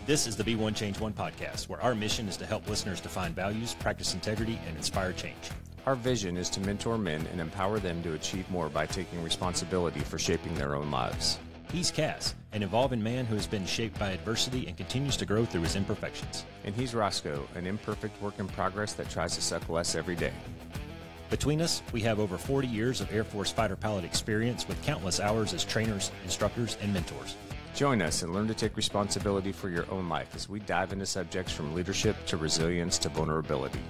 This is the Be One Change One podcast, where our mission is to help listeners define values, practice integrity, and inspire change. Our vision is to mentor men and empower them to achieve more by taking responsibility for shaping their own lives. He's Cass, an evolving man who has been shaped by adversity and continues to grow through his imperfections. And he's Roscoe, an imperfect work in progress that tries to suck less every day. Between us, we have over 40 years of Air Force fighter pilot experience with countless hours as trainers, instructors, and mentors. Join us and learn to take responsibility for your own life as we dive into subjects from leadership to resilience to vulnerability.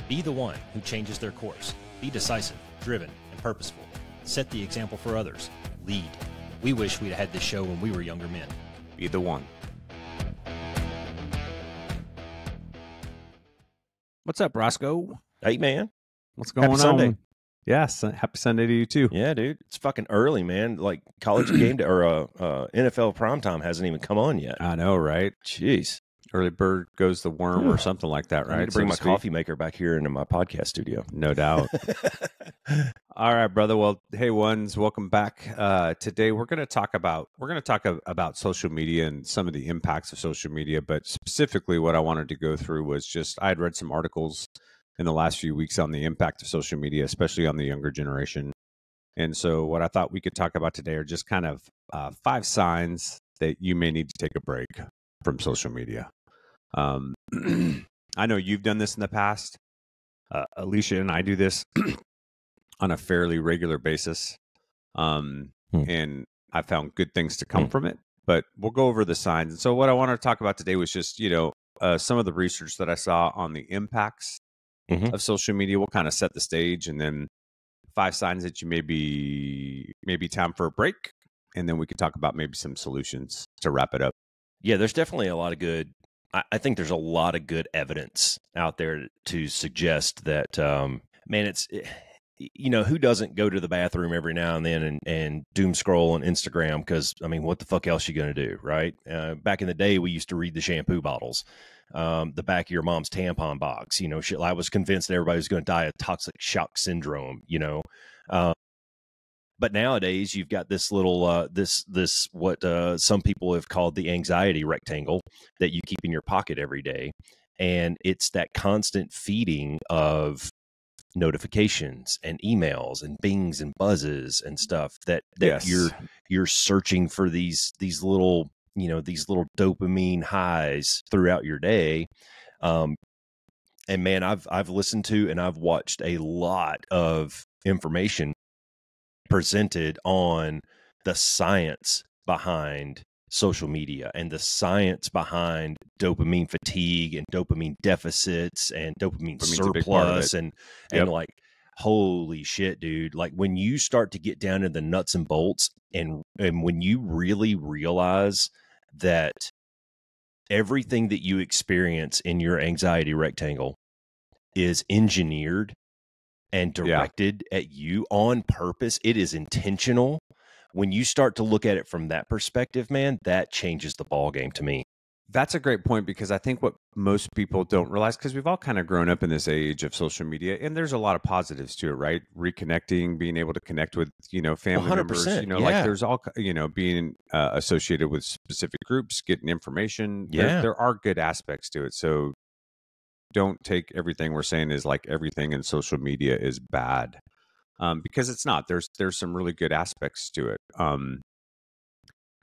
Be the one who changes their course. Be decisive, driven, and purposeful. Set the example for others. Lead. We wish we'd had this show when we were younger men. Be the one. What's up, Roscoe? Hey, man. What's going on? Sunday. Yes, happy Sunday to you too. Yeah, dude. It's fucking early, man. Like college game day or NFL primetime hasn't even come on yet. I know, right? Jeez. Early bird goes the worm or something like that, right? I need to bring my coffee maker back here into my podcast studio. No doubt. All right, brother. Well, hey, ones, welcome back. Today we're going to talk about social media and some of the impacts of social media, but specifically what I wanted to go through was just I had read some articles in the last few weeks on the impact of social media, especially on the younger generation. And so what I thought we could talk about today are just kind of 5 signs that you may need to take a break from social media. I know you've done this in the past. Alicia and I do this on a fairly regular basis. And I found good things to come from it, but we'll go over the signs. And so what I wanted to talk about today was just, some of the research that I saw on the impacts of social media. Will kind of set the stage, and then 5 signs that you maybe time for a break, and then we could talk about maybe some solutions to wrap it up. Yeah, there's definitely a lot of good. I think there's a lot of good evidence out there to suggest that, man, who doesn't go to the bathroom every now and then and doom scroll on Instagram? Because, I mean, what the fuck else you going to do, right? Back in the day, we used to read the shampoo bottles, the back of your mom's tampon box, shit. I was convinced that everybody was going to die of toxic shock syndrome, But nowadays, you've got this little, what some people have called the anxiety rectangle that you keep in your pocket every day. And it's that constant feeding of notifications and emails and bings and buzzes and stuff that Yes. you're searching for these little, these little dopamine highs throughout your day. And man, I've listened to and I've watched a lot of information presented on the science behind social media and the science behind dopamine fatigue and dopamine deficits and dopamine surplus and like, holy shit, dude. Like when you start to get down to the nuts and bolts and when you really realize that everything that you experience in your anxiety rectangle is engineered and directed at you on purpose. It is intentional. When you start to look at it from that perspective, man, that changes the ball game to me. That's a great point, because I think what most people don't realize, because we've all kind of grown up in this age of social media, and there's a lot of positives to it, right? Reconnecting, being able to connect with, family 100%, members, like there's all, being associated with specific groups, getting information. There are good aspects to it. So don't take everything we're saying is like everything in social media is bad, because it's not. There's some really good aspects to it.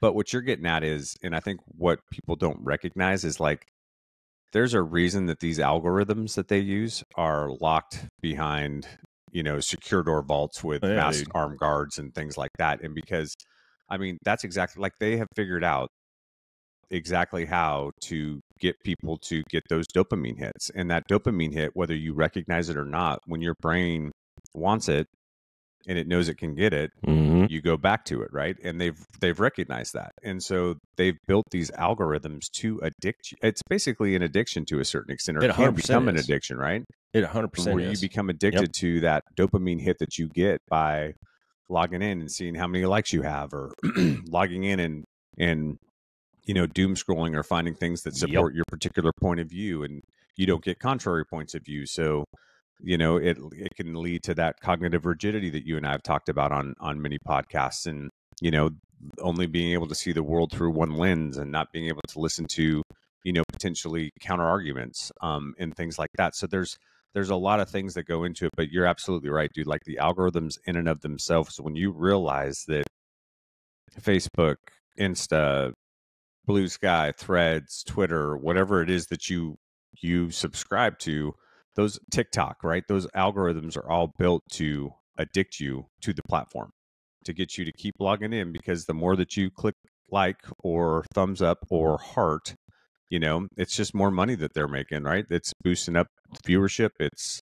But what you're getting at is, and I think what people don't recognize is like, there's a reason that these algorithms that they use are locked behind, secure door vaults with masked armed guards and things like that. And because, I mean, that's exactly like they have figured out exactly how to get people to get those dopamine hits. And that dopamine hit, whether you recognize it or not, when your brain wants it and it knows it can get it, you go back to it, right? And they've recognized that. And so they've built these algorithms to addict you. It's basically an addiction to a certain extent, or it can become an addiction, right? It 100% where you become addicted to that dopamine hit that you get by logging in and seeing how many likes you have, or logging in and doom scrolling or finding things that support your particular point of view, and you don't get contrary points of view. So, it can lead to that cognitive rigidity that you and I have talked about on many podcasts, and, only being able to see the world through one lens and not being able to listen to potentially counter arguments, and things like that. So there's a lot of things that go into it, but you're absolutely right, dude. Like the algorithms in and of themselves, when you realize that Facebook, Insta, Blue Sky, Threads, Twitter, whatever it is that you subscribe to, those TikTok, right? Those algorithms are all built to addict you to the platform, to get you to keep logging in, because the more that you click like or thumbs up or heart, it's just more money that they're making, right? It's boosting up viewership. It's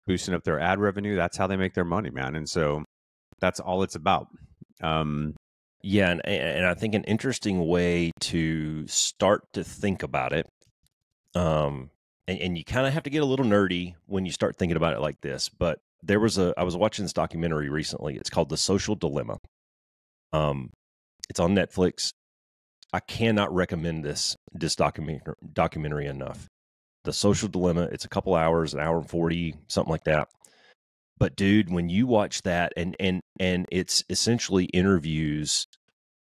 boosting up their ad revenue. That's how they make their money, man. And so that's all it's about. Yeah, and I think an interesting way to start to think about it, and you kind of have to get a little nerdy when you start thinking about it like this, but I was watching this documentary recently. It's called The Social Dilemma. It's on Netflix. I cannot recommend this documentary enough. The Social Dilemma, it's a couple hours, an hour and 40, something like that. But dude, when you watch that, and it's essentially interviews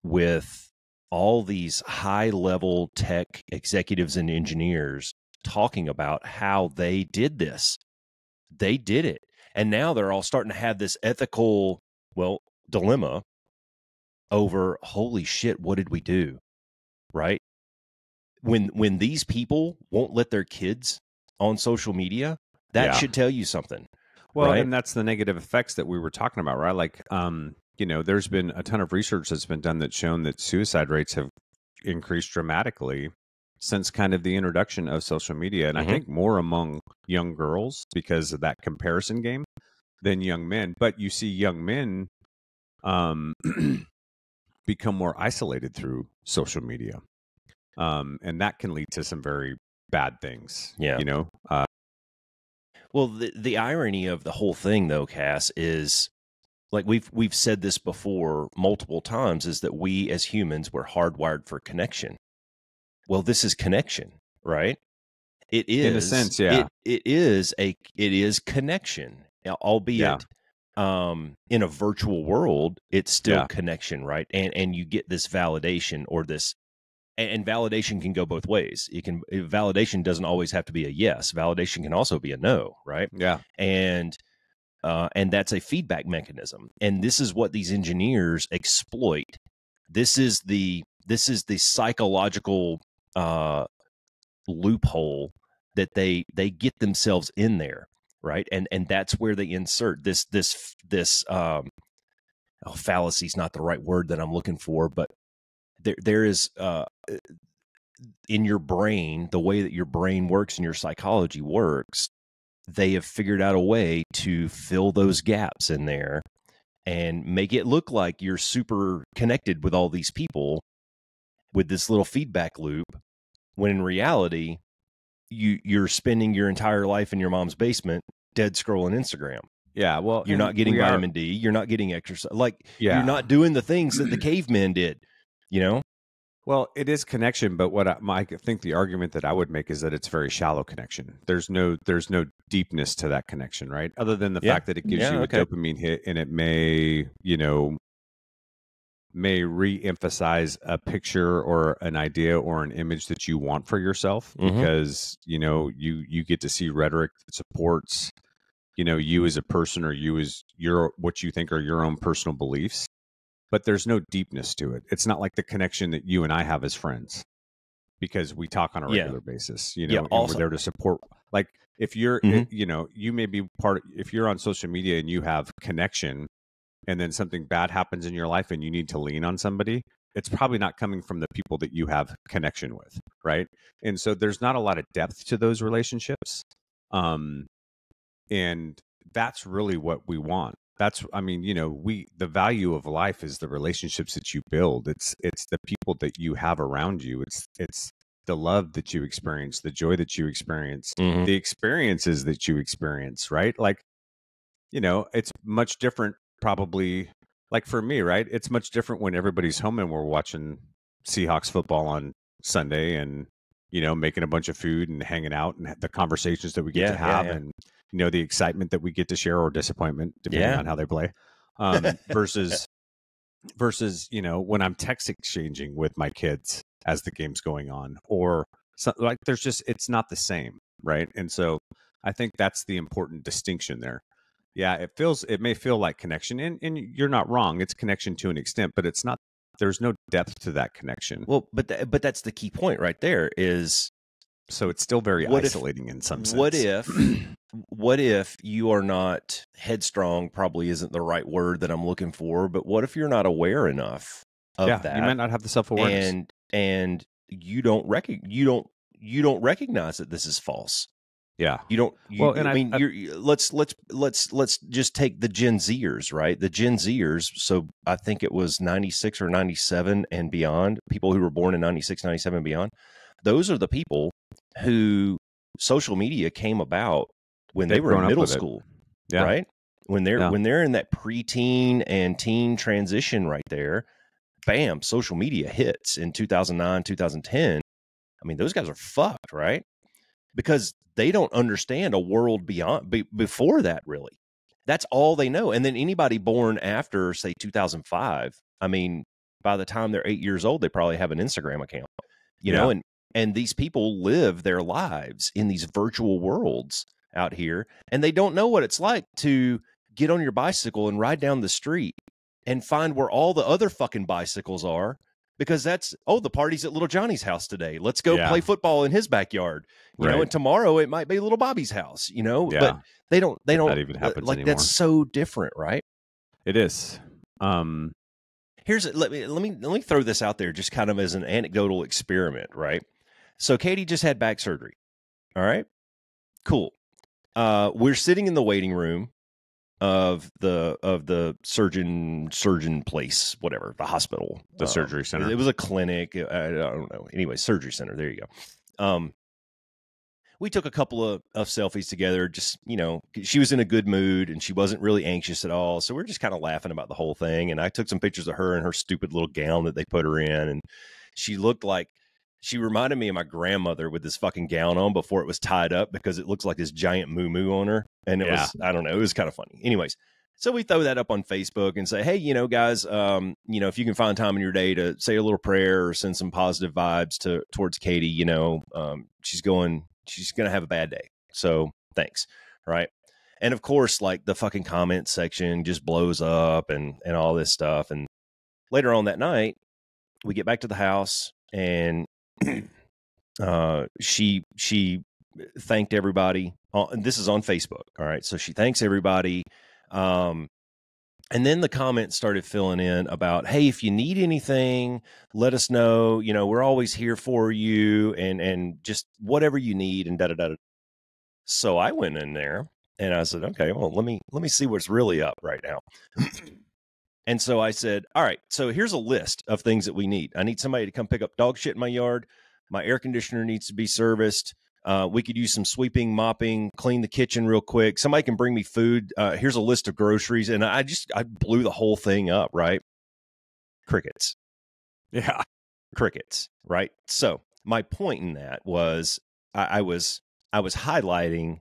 with all these high level tech executives and engineers talking about how they did this. They did it. And now they're all starting to have this ethical, dilemma over, holy shit, what did we do? Right? When these people won't let their kids on social media, that should tell you something. Well, right? And that's the negative effects that we were talking about, right? Like, there's been a ton of research that's been done that's shown that suicide rates have increased dramatically since kind of the introduction of social media. And I think more among young girls because of that comparison game than young men. But you see young men become more isolated through social media. And that can lead to some very bad things. Yeah. Well, the irony of the whole thing, though, Cass, is like we've said this before multiple times, is that we as humans were hardwired for connection. Well, this is connection, right? It is, in a sense, yeah. It is connection, albeit in a virtual world, it's still connection, right? And you get this validation or this. And validation can go both ways. Validation doesn't always have to be a yes. Validation can also be a no, right? Yeah. And that's a feedback mechanism. And this is what these engineers exploit. This is the psychological loophole that they get themselves in there, right? And that's where they insert this fallacy is not the right word that I'm looking for, but there is in your brain, the way that your brain works and your psychology works, they have figured out a way to fill those gaps in there and make it look like you're super connected with all these people with this little feedback loop, when in reality, you're spending your entire life in your mom's basement dead scrolling Instagram. Yeah, well, you're not getting vitamin D. You're not getting exercise. You're not doing the things that the cavemen did. Well, it is connection, but what I think the argument that I would make is that it's very shallow connection. There's no deepness to that connection, right? Other than the fact that it gives you a dopamine hit, and it may re-emphasize a picture or an idea or an image that you want for yourself, because you get to see rhetoric that supports you as a person, or you as what you think are your own personal beliefs. But there's no deepness to it. It's not like the connection that you and I have as friends, because we talk on a regular basis. And we're there to support. Like if you're, you may be if you're on social media and you have connection, and then something bad happens in your life and you need to lean on somebody, it's probably not coming from the people that you have connection with, right? And so there's not a lot of depth to those relationships, and that's really what we want. The value of life is the relationships that you build. It's the people that you have around you. It's the love that you experience, the joy that you experience, the experiences that you experience, right? Like, it's much different probably, like for me, right? It's much different when everybody's home and we're watching Seahawks football on Sunday and, making a bunch of food and hanging out and the conversations that we get to have and, the excitement that we get to share or disappointment, depending on how they play, versus, when I'm text exchanging with my kids as the game's going on, or So, like, there's just, it's not the same, right? And so I think that's the important distinction there. Yeah, it may feel like connection, and you're not wrong. It's connection to an extent, but it's not. There's no depth to that connection. Well, but that's the key point right there. Is so it's still very isolating in some sense. What if you are not headstrong? Probably isn't the right word that I'm looking for. But what if you're not aware enough of that? You might not have the self-awareness, and you don't recognize that this is false. Yeah, you don't. Let's just take the Gen Zers, right? The Gen Zers. So I think it was 96 or 97 and beyond. People who were born in 96, 97 and beyond. Those are the people who social media came about when they were in middle school, right? When they're in that preteen and teen transition, right there. Bam! Social media hits in 2009, 2010. I mean, those guys are fucked, right? Because they don't understand a world before that, really. That's all they know. And then anybody born after, say, 2005, I mean, by the time they're 8 years old, they probably have an Instagram account, you know, and these people live their lives in these virtual worlds out here, and they don't know what it's like to get on your bicycle and ride down the street and find where all the other fucking bicycles are. Because the party's at little Johnny's house today. Let's go play football in his backyard. You know, and tomorrow it might be little Bobby's house, you know, but they don't that even happens like anymore. That's so different, right? It is. Let me throw this out there just kind of as an anecdotal experiment, right? So Katie just had back surgery. All right, cool. We're sitting in the waiting room of the surgeon place, whatever, the hospital, the surgery center. It was a clinic. I don't know. Anyway, surgery center. There you go. We took a couple of selfies together. Just, you know, she was in a good mood and she wasn't really anxious at all. So we're just kind of laughing about the whole thing. And I took some pictures of her in her stupid little gown that they put her in. And she reminded me of my grandmother with this fucking gown on before it was tied up, because it looks like this giant moo-moo on her. And it was, I don't know, it was kind of funny. Anyways, so we throw that up on Facebook and say, hey, you know, guys, you know, if you can find time in your day to say a little prayer or send some positive vibes towards Katie, you know, she's going to have a bad day. So thanks. Right. And of course, like, the fucking comment section just blows up and all this stuff. And later on that night, we get back to the house and she thanked everybody. This is on Facebook. All right. So she thanks everybody. And then the comments started filling in about, hey, if you need anything, let us know. You know, we're always here for you, and just whatever you need, and da-da-da. So I went in there and I said, okay, well, let me see what's really up right now. And so I said, all right, so here's a list of things that we need. I need somebody to come pick up dog shit in my yard. My air conditioner needs to be serviced. We could use some sweeping, mopping, clean the kitchen real quick. Somebody can bring me food. Here's a list of groceries. And I blew the whole thing up, right? Crickets. Yeah. Crickets, right? So my point in that was I was highlighting,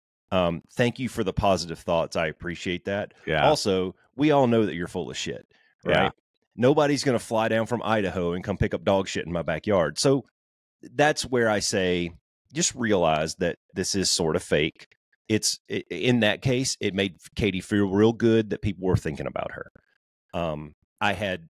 thank you for the positive thoughts. I appreciate that. Yeah. Also, we all know that you're full of shit, right? Yeah. Nobody's going to fly down from Idaho and come pick up dog shit in my backyard. So that's where I say, just realize that this is sort of fake. In that case, it made Katie feel real good that people were thinking about her.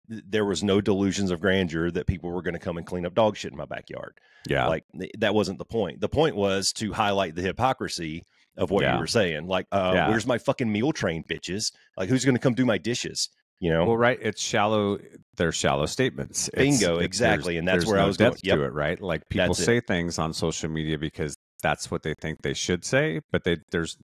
There was no delusions of grandeur that people were going to come and clean up dog shit in my backyard. Yeah. Like, that wasn't the point. The point was to highlight the hypocrisy of what you were saying. Like, where's my fucking meal train, bitches? Like, who's going to come do my dishes? You know? Well, right. It's shallow. They're shallow statements. Bingo. Exactly. And that's where I was going to it, right? Like, people say things on social media because that's what they think they should say, but there's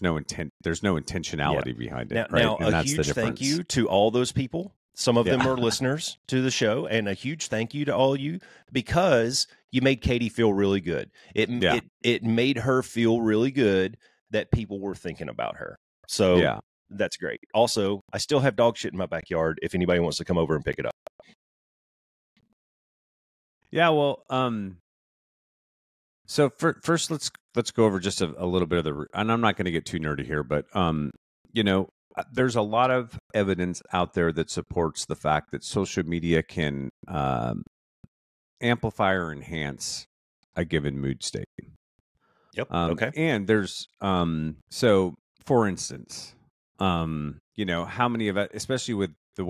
no intent. There's no intentionality behind it. Now, a huge thank you to all those people. Some of them are listeners to the show, and a huge thank you to all you, because you made Katie feel really good. It made her feel really good that people were thinking about her. So that's great. Also, I still have dog shit in my backyard if anybody wants to come over and pick it up. Yeah, well, so first let's go over just a little bit of the, and I'm not going to get too nerdy here, but you know, there's a lot of evidence out there that supports the fact that social media can amplify or enhance a given mood state. Yep. Okay. And there's so for instance, how many of us, especially with the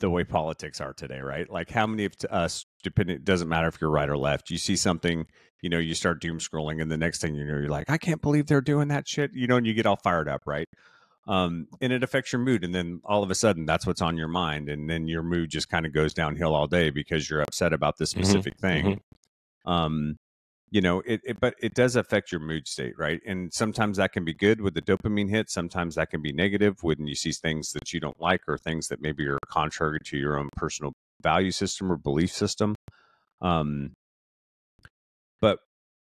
way politics are today, right? Like how many of us, it doesn't matter if you're right or left, you see something, you start doom scrolling, and the next thing you know, you're like, I can't believe they're doing that shit, and you get all fired up, right? And it affects your mood, and then all of a sudden that's what's on your mind, and then your mood just kind of goes downhill all day because you're upset about this specific thing. But it does affect your mood state, right? And sometimes that can be good with the dopamine hit. Sometimes that can be negative when you see things that you don't like, or things that maybe are contrary to your own personal value system or belief system. But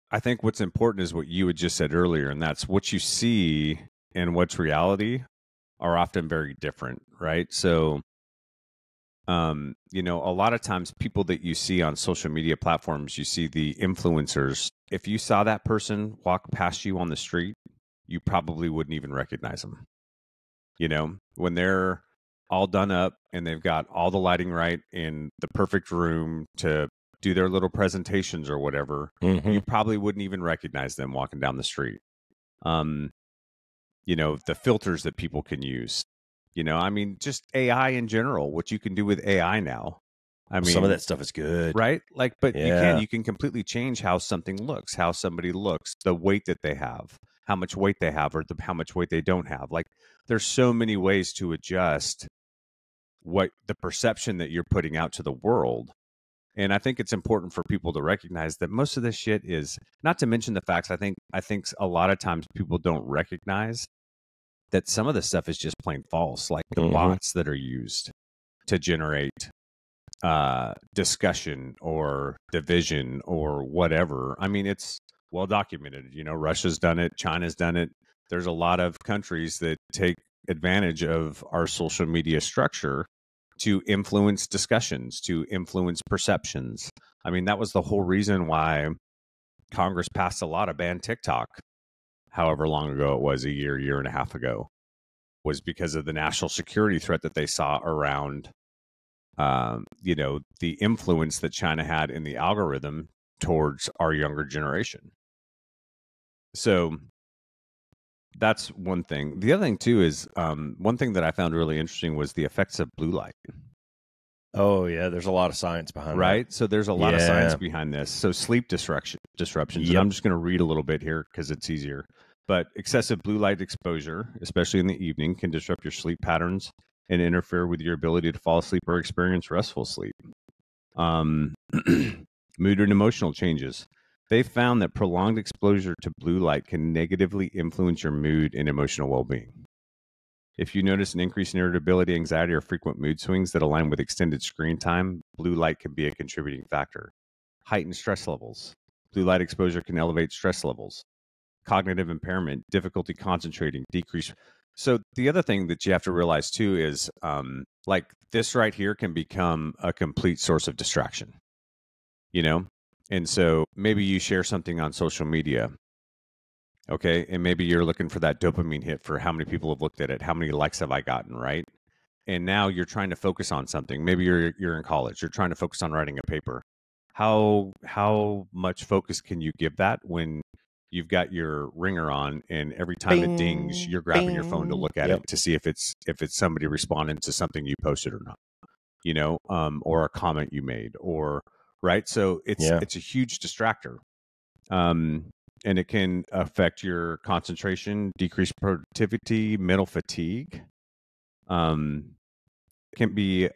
I think what's important is what you had just said earlier, and that's what you see and what's reality are often very different, right? So, a lot of times people that you see on social media platforms, you see the influencers. If you saw that person walk past you on the street, you probably wouldn't even recognize them. When they're all done up and they've got all the lighting right in the perfect room to do their little presentations or whatever, you probably wouldn't even recognize them walking down the street. The filters that people can use, just AI in general, what you can do with AI now. Some of that stuff is good, right? Like, but you can completely change how something looks, how somebody looks, the weight that they have, how much weight they have, or how much weight they don't have. Like, there's so many ways to adjust what the perception that you're putting out to the world. And I think it's important for people to recognize that most of this shit is, not to mention the facts. I think a lot of times people don't recognize that some of the stuff is just plain false, like the bots that are used to generate discussion or division or whatever. I mean, it's well documented. Russia's done it, China's done it. There's a lot of countries that take advantage of our social media structure to influence discussions, to influence perceptions. I mean, that was the whole reason why Congress passed a law to ban TikTok, however long ago it was, a year and a half ago, was because of the national security threat that they saw around, the influence that China had in the algorithm towards our younger generation. So that's one thing. The other thing too is one thing that I found really interesting was the effects of blue light. Oh yeah, there's a lot of science behind that. Right? So there's a lot of science behind this. So sleep disruptions. And I'm just going to read a little bit here because it's easier. But excessive blue light exposure, especially in the evening, can disrupt your sleep patterns and interfere with your ability to fall asleep or experience restful sleep. Mood and emotional changes. They found that prolonged exposure to blue light can negatively influence your mood and emotional well-being. If you notice an increase in irritability, anxiety, or frequent mood swings that align with extended screen time, blue light can be a contributing factor. Heightened stress levels. Blue light exposure can elevate stress levels. Cognitive impairment, difficulty concentrating, decrease. So the other thing that you have to realize too is like this right here can become a complete source of distraction, And so maybe you share something on social media, okay? And maybe you're looking for that dopamine hit for how many people have looked at it, how many likes have I gotten, right? And now you're trying to focus on something. Maybe you're in college, you're trying to focus on writing a paper. How much focus can you give that when you've got your ringer on, and every time it dings, you're grabbing your phone to look at it to see if it's somebody responding to something you posted or not, or a comment you made, or right. So it's a huge distractor, and it can affect your concentration, decrease productivity, mental fatigue. Can be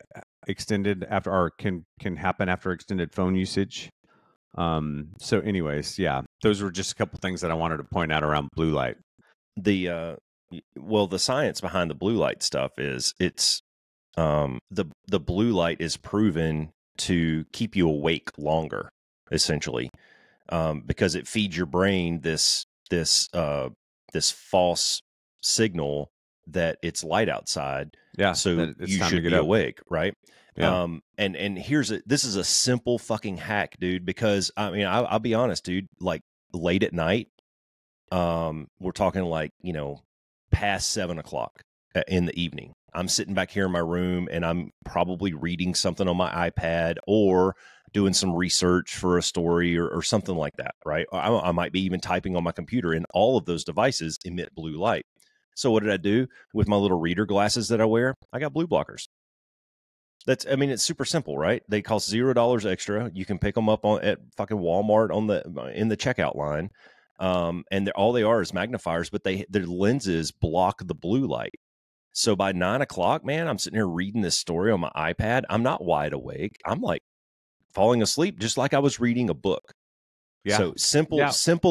extended after, or can happen after extended phone usage. So anyways, those were just a couple things that I wanted to point out around blue light. The science behind the blue light stuff is it's the blue light is proven to keep you awake longer, essentially, because it feeds your brain this false signal that it's light outside. Yeah, so you should be awake, right? Yeah. And this is a simple fucking hack, dude, because I mean, I'll be honest, dude, like late at night, we're talking like, past 7 o'clock in the evening, I'm sitting back here in my room and I'm probably reading something on my iPad or doing some research for a story or something like that, right? I might be even typing on my computer, and all of those devices emit blue light. So what did I do with my little reader glasses that I wear? I got blue blockers. It's super simple, right? They cost $0 extra. You can pick them up at fucking Walmart in the checkout line. And all they are is magnifiers, but their lenses block the blue light. So by 9 o'clock, man, I'm sitting here reading this story on my iPad. I'm not wide awake. I'm like falling asleep, just like I was reading a book. Yeah. So simple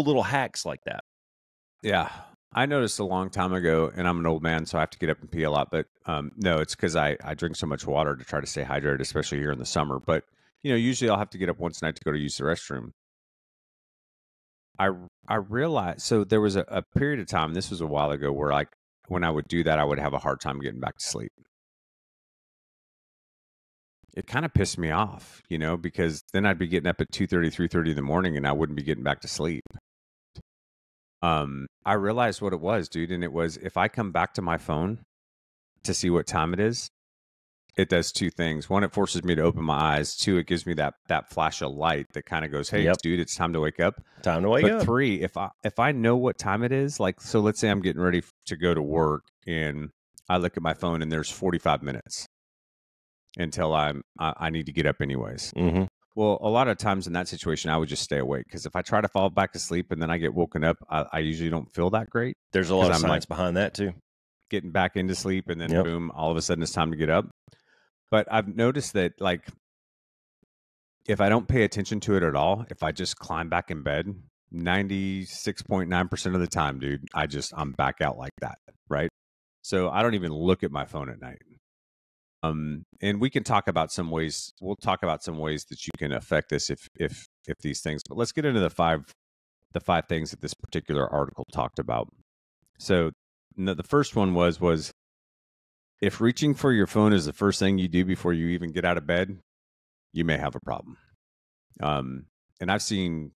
little hacks like that. Yeah. I noticed a long time ago, and I'm an old man, so I have to get up and pee a lot. But no, it's because I drink so much water to try to stay hydrated, especially here in the summer. But, usually I'll have to get up once a night to go to use the restroom. I realized, so there was a period of time, this was a while ago, where when I would do that, I would have a hard time getting back to sleep. It kind of pissed me off, because then I'd be getting up at 2:30, 3:30 in the morning, and I wouldn't be getting back to sleep. I realized what it was, dude, and it was, if I come back to my phone to see what time it is, it does two things. One, it forces me to open my eyes. Two, it gives me that flash of light that kind of goes, hey, dude, it's time to wake up. Time to wake up. But three, if I know what time it is, so let's say I'm getting ready to go to work, and I look at my phone and there's 45 minutes until I need to get up anyways. Mm-hmm. Well, a lot of times in that situation, I would just stay awake, because if I try to fall back asleep and then I get woken up, I usually don't feel that great. There's a lot of science behind that too. Getting back into sleep, and then boom, all of a sudden it's time to get up. But I've noticed that, if I don't pay attention to it at all, if I just climb back in bed, 96.9% of the time, dude, I'm back out like that, right? So I don't even look at my phone at night. And we can talk about some ways. We'll talk about some ways that you can affect this if these things. But let's get into the five things that this particular article talked about. So the first one was if reaching for your phone is the first thing you do before you even get out of bed, you may have a problem. And I've seen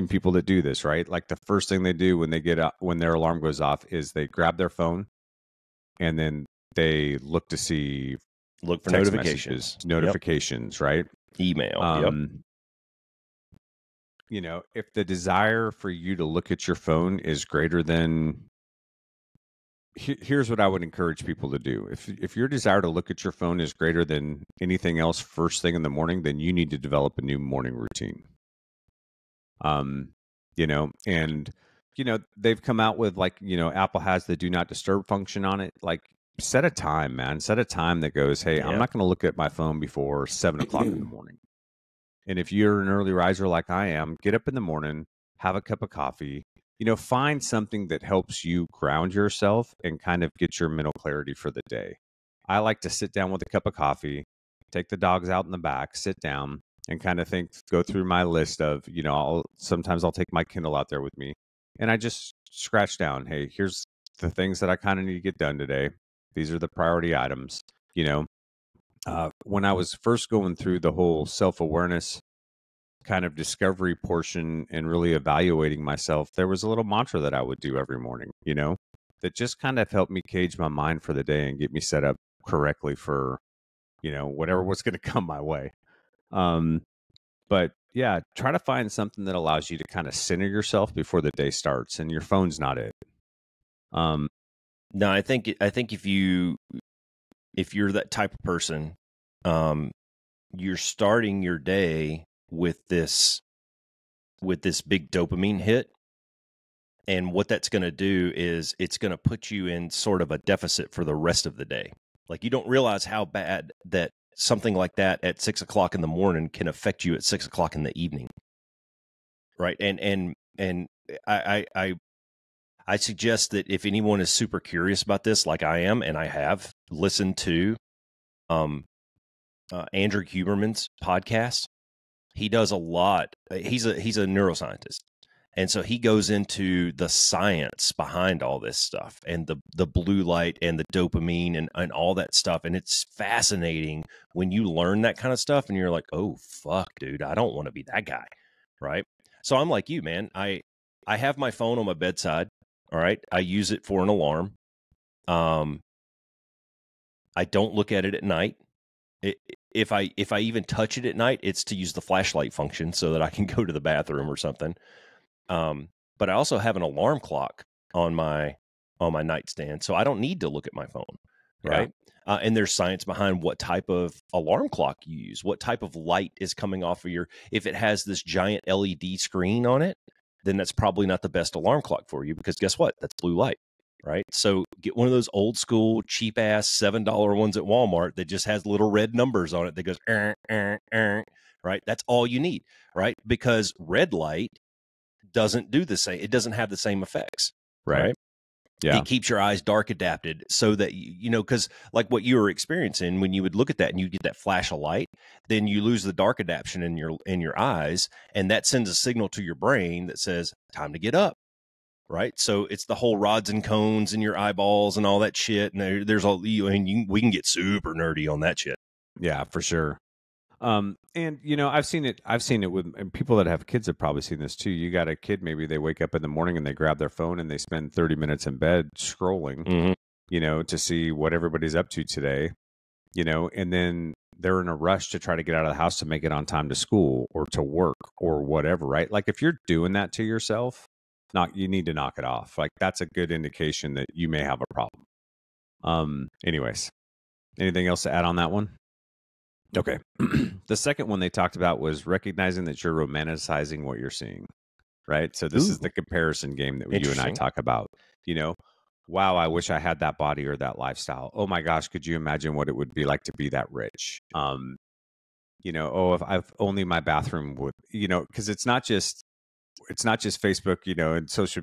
people that do this, right? Like the first thing they do when they get up, when their alarm goes off, is they grab their phone and then they look for notifications, right? Email. If the desire for you to look at your phone is greater than, here's what I would encourage people to do. If your desire to look at your phone is greater than anything else first thing in the morning, then you need to develop a new morning routine. They've come out with Apple has the do not disturb function on it. Set a time, man. Set a time that goes, hey, I'm not going to look at my phone before 7 o'clock in the morning. And if you're an early riser like I am, get up in the morning, have a cup of coffee, find something that helps you ground yourself and kind of get your mental clarity for the day. I like to sit down with a cup of coffee, take the dogs out in the back, sit down and kind of go through my list of, sometimes I'll take my Kindle out there with me and I just scratch down, hey, here's the things that I kind of need to get done today. These are the priority items. When I was first going through the whole self-awareness kind of discovery portion and really evaluating myself, there was a little mantra that I would do every morning, that just kind of helped me cage my mind for the day and get me set up correctly for, whatever was going to come my way. But yeah, try to find something that allows you to kind of center yourself before the day starts, and your phone's not it. No, I think if you're that type of person, you're starting your day with this big dopamine hit, and what that's going to do is it's going to put you in sort of a deficit for the rest of the day. Like, you don't realize how bad that something like that at 6 o'clock in the morning can affect you at 6 o'clock in the evening, right? And I suggest that if anyone is super curious about this, like I am, and I have listened to Andrew Huberman's podcast. He does a lot. He's a neuroscientist, and so he goes into the science behind all this stuff and the blue light and the dopamine and all that stuff. And it's fascinating when you learn that kind of stuff, and you're like, oh fuck, dude, I don't want to be that guy, right? So I'm like you, man. I have my phone on my bedside. All right. I use it for an alarm. I don't look at it at night. if I even touch it at night, it's to use the flashlight function so that I can go to the bathroom or something. But I also have an alarm clock on my nightstand, so I don't need to look at my phone, right? And there's science behind what type of alarm clock you use, what type of light is coming off of if it has this giant LED screen on it, then that's probably not the best alarm clock for you, because guess what? That's blue light, right? So get one of those old school, cheap ass $7 ones at Walmart that just has little red numbers on it that goes, right? That's all you need, right? Because red light doesn't do the same. It doesn't have the same effects, right? Yeah. It keeps your eyes dark adapted so that, because like what you were experiencing when you would look at that and you get that flash of light, then you lose the dark adaptation in your eyes. And that sends a signal to your brain that says, time to get up. Right. So it's the whole rods and cones in your eyeballs and all that shit. And there's all, we can get super nerdy on that shit. Yeah, for sure. And I've seen it with people that have kids have probably seen this too. You got a kid, maybe they wake up in the morning and they grab their phone and they spend 30 minutes in bed scrolling, to see what everybody's up to today, and then they're in a rush to try to get out of the house to make it on time to school or to work or whatever, right? Like if you're doing that to yourself, you need to knock it off. Like that's a good indication that you may have a problem. Anyways, anything else to add on that one? Okay. The second one they talked about was recognizing that you're romanticizing what you're seeing, right? So this is the comparison game that you and I talk about. Wow, I wish I had that body or that lifestyle. Oh my gosh, could you imagine what it would be like to be that rich? If only my bathroom would, because it's not just Facebook, and social,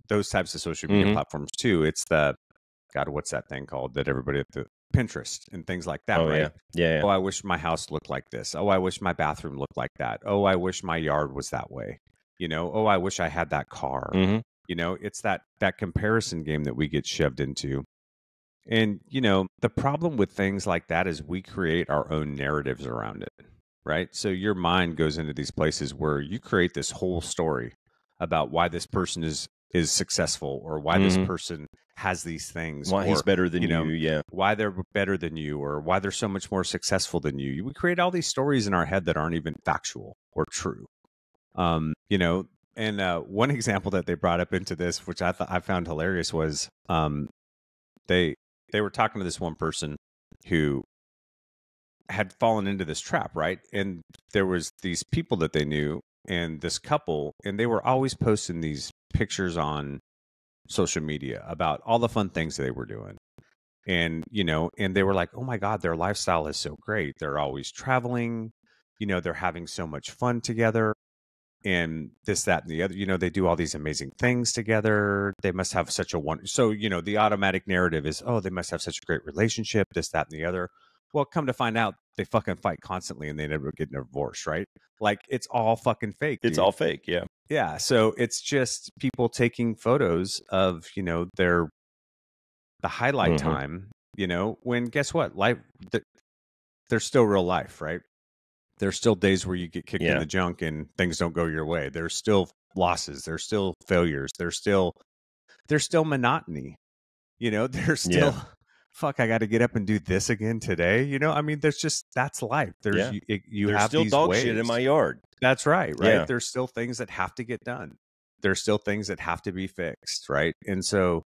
those types of social media platforms too. It's what's that thing called that everybody at the Pinterest and things like that, right? Yeah. Oh, I wish my house looked like this. Oh, I wish my bathroom looked like that. Oh, I wish my yard was that way. Oh, I wish I had that car. It's that comparison game that we get shoved into. And, the problem with things like that is we create our own narratives around it, right? So your mind goes into these places where you create this whole story about why this person is successful or why this person has these things. Why he's better than you, why they're better than you or why they're so much more successful than you. We create all these stories in our head that aren't even factual or true. And one example that they brought up into this, which I found hilarious, was they were talking to this one person who had fallen into this trap, right? And there was these people that they knew and this couple, and they were always posting these pictures on social media about all the fun things they were doing. And, and they were like, oh my God, their lifestyle is so great. They're always traveling, they're having so much fun together and this, that, and the other, they do all these amazing things together. They must have such a so, the automatic narrative is, oh, they must have such a great relationship, this, that, and the other. Well, come to find out, they fucking fight constantly and they never get divorced, right? Like it's all fucking fake. It's all fake. Yeah. Yeah. So it's just people taking photos of, the highlight time, when guess what? Life, there's still real life, right? There's still days where you get kicked in the junk and things don't go your way. There's still losses. There's still failures. There's still monotony. There's still, fuck, I got to get up and do this again today. That's life. There's there's have still these dog waves. shit in my yard. That's right. Yeah. There's still things that have to get done. There's still things that have to be fixed. Right. And so,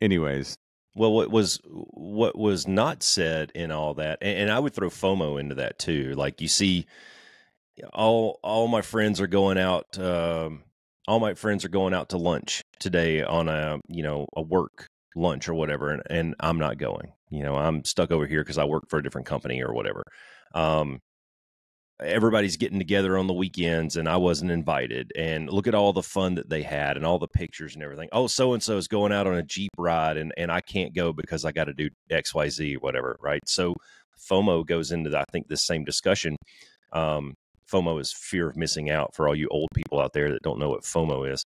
anyways. Well, what was not said in all that, and I would throw FOMO into that too. Like you see, all my friends are going out. All my friends are going out to lunch today on a work lunch or whatever, and I'm not going. I'm stuck over here because I work for a different company or whatever. Everybody's getting together on the weekends and I wasn't invited, and look at all the fun that they had and all the pictures and everything. Oh, so-and-so is going out on a Jeep ride and I can't go because I got to do XYZ, whatever. Right. So FOMO goes into I think this same discussion. FOMO is fear of missing out for all you old people out there that don't know what FOMO is.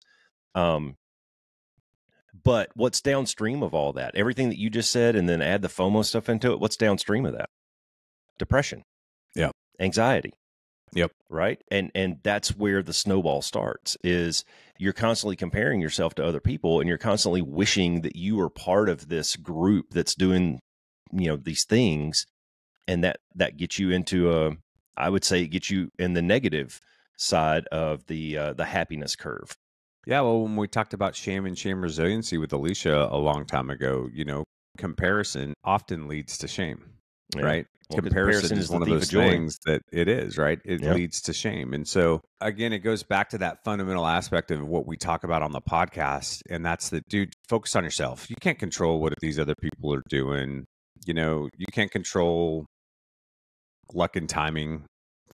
But what's downstream of all that, everything that you just said, and then add the FOMO stuff into it, what's downstream of that? Depression. Yeah. Anxiety. Yep. Right. And that's where the snowball starts, is you're constantly comparing yourself to other people and you're constantly wishing that you are part of this group that's doing, these things. and that gets you into I would say it gets you in the negative side of the happiness curve. Yeah, well, when we talked about shame and shame resiliency with Alicia a long time ago, comparison often leads to shame, right? Well, comparison is one of those things that it is, right? It leads to shame. And so, again, it goes back to that fundamental aspect of what we talk about on the podcast. And that's that, dude, focus on yourself. You can't control what these other people are doing. You can't control luck and timing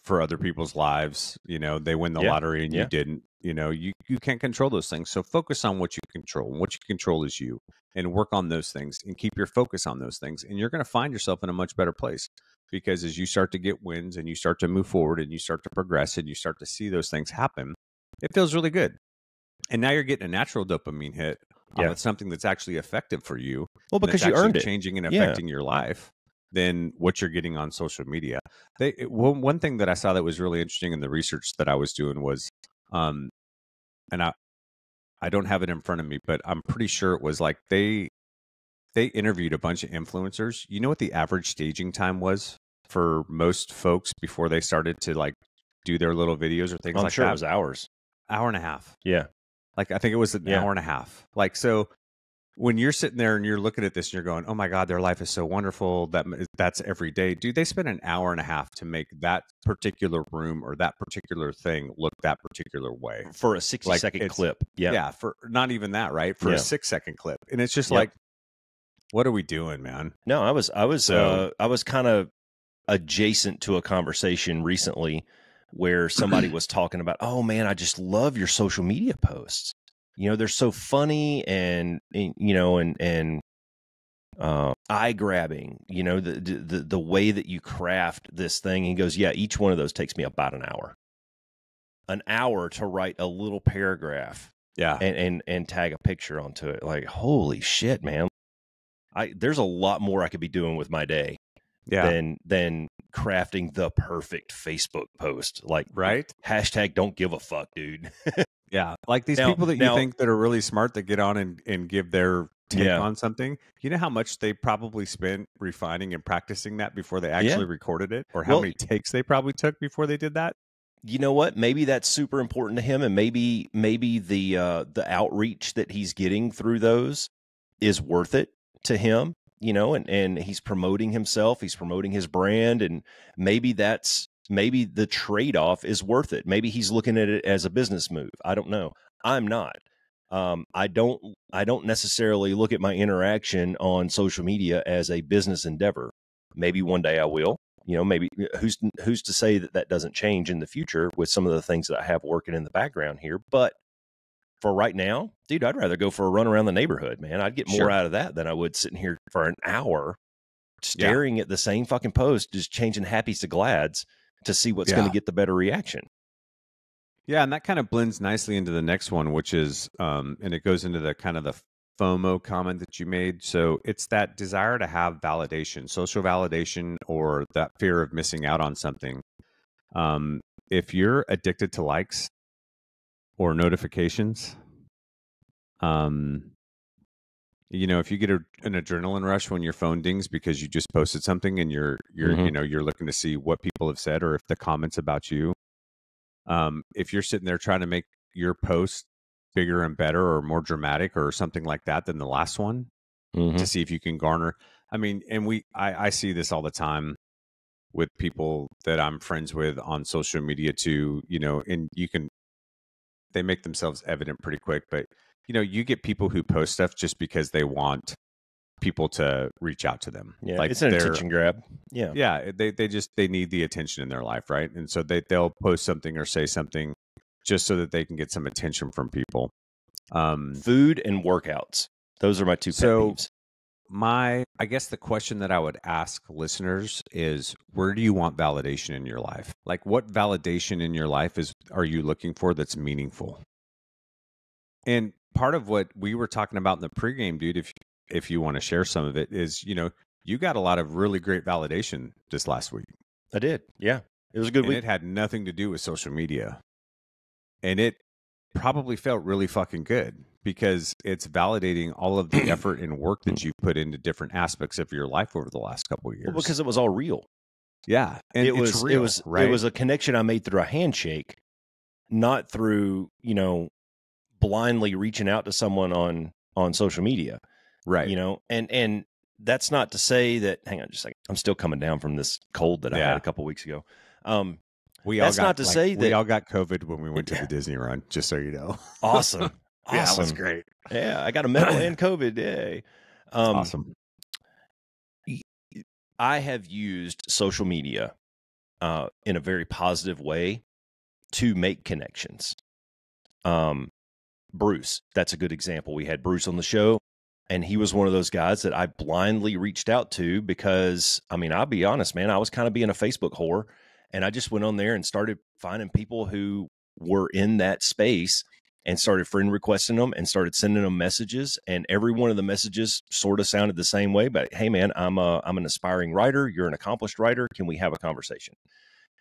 for other people's lives. They win the lottery and you didn't. You can't control those things. So focus on what you control. And what you control is you, and work on those things and keep your focus on those things. And you're going to find yourself in a much better place, because as you start to get wins and you start to move forward and you start to progress and you start to see those things happen, it feels really good. And now you're getting a natural dopamine hit of something that's actually effective for you. Well, because you earned it, changing and affecting your life, than what you're getting on social media. One thing that I saw that was really interesting in the research that I was doing was, and I don't have it in front of me, but I'm pretty sure it was like they interviewed a bunch of influencers. You know what the average staging time was for most folks before they started to like do their little videos or things like that? It was hours. Hour and a half. Yeah. Like, I think it was an hour and a half. Like, so when you're sitting there and you're looking at this and you're going, oh my God, their life is so wonderful. That's every day. Dude, they spend an hour and a half to make that particular room or that particular thing look that particular way. For a 60-second clip. Yeah. Yeah. For not even that, right? For a 6-second clip. And it's just like, what are we doing, man? No, I was kind of adjacent to a conversation recently where somebody was talking about, oh man, I just love your social media posts. They're so funny and eye grabbing, the way that you craft this thing. And he goes, yeah, each one of those takes me about an hour to write a little paragraph. Yeah. And tag a picture onto it. Like, holy shit, man. There's a lot more I could be doing with my day than crafting the perfect Facebook post. Like, right? # don't give a fuck, dude. Yeah. Like these people that you think that are really smart that get on and give their take on something. You know how much they probably spent refining and practicing that before they actually recorded it? Or how many takes they probably took before they did that? You know what? Maybe that's super important to him, and maybe the outreach that he's getting through those is worth it to him, and he's promoting himself, he's promoting his brand, and maybe the trade-off is worth it. Maybe he's looking at it as a business move. I don't know. I'm not. I don't necessarily look at my interaction on social media as a business endeavor. Maybe one day I will. Maybe who's to say that doesn't change in the future with some of the things that I have working in the background here. But for right now, dude, I'd rather go for a run around the neighborhood, man. I'd get more out of that than I would sitting here for an hour staring at the same fucking post, just changing happies to glads to see what's going to get the better reaction. Yeah, and that kind of blends nicely into the next one, which is, and it goes into the kind of the FOMO comment that you made. So it's that desire to have validation, social validation, or that fear of missing out on something. If you're addicted to likes or notifications, if you get an adrenaline rush when your phone dings because you just posted something and you're looking to see what people have said or if the comments about you, if you're sitting there trying to make your post bigger and better or more dramatic or something like that than the last one to see if you can garner. I mean, and I see this all the time with people that I'm friends with on social media too, and they make themselves evident pretty quick, but you get people who post stuff just because they want people to reach out to them. Yeah, like it's an attention grab. Yeah. Yeah. They need the attention in their life. Right. And so they'll post something or say something just so that they can get some attention from people. Food and workouts. Those are my two pet peeves. I guess the question that I would ask listeners is, where do you want validation in your life? Like, what validation in your life are you looking for that's meaningful? And part of what we were talking about in the pregame, dude, if you want to share some of it, is, you got a lot of really great validation this last week. I did. Yeah. It was a good week. It had nothing to do with social media. And it probably felt really fucking good because it's validating all of the effort and work that you've put into different aspects of your life over the last couple of years. Well, because it was all real. Yeah. And it was real, right? it was a connection I made through a handshake, not through, blindly reaching out to someone on social media. Right. And that's not to say that, hang on just a second, I'm still coming down from this cold that I had a couple weeks ago. We that's all got, not to say that we all got COVID when we went to the Disney run, just so you know. Awesome. Yeah, that was great. Yeah, I got a medal and COVID. Yay. Awesome. I have used social media in a very positive way to make connections. Bruce, that's a good example. We had Bruce on the show, and he was one of those guys that I blindly reached out to because, I'll be honest, man, I was kind of being a Facebook whore, and I just went on there and started finding people who were in that space and started friend requesting them and started sending them messages. And every one of the messages sort of sounded the same way, but hey, man, I'm an aspiring writer. You're an accomplished writer. Can we have a conversation?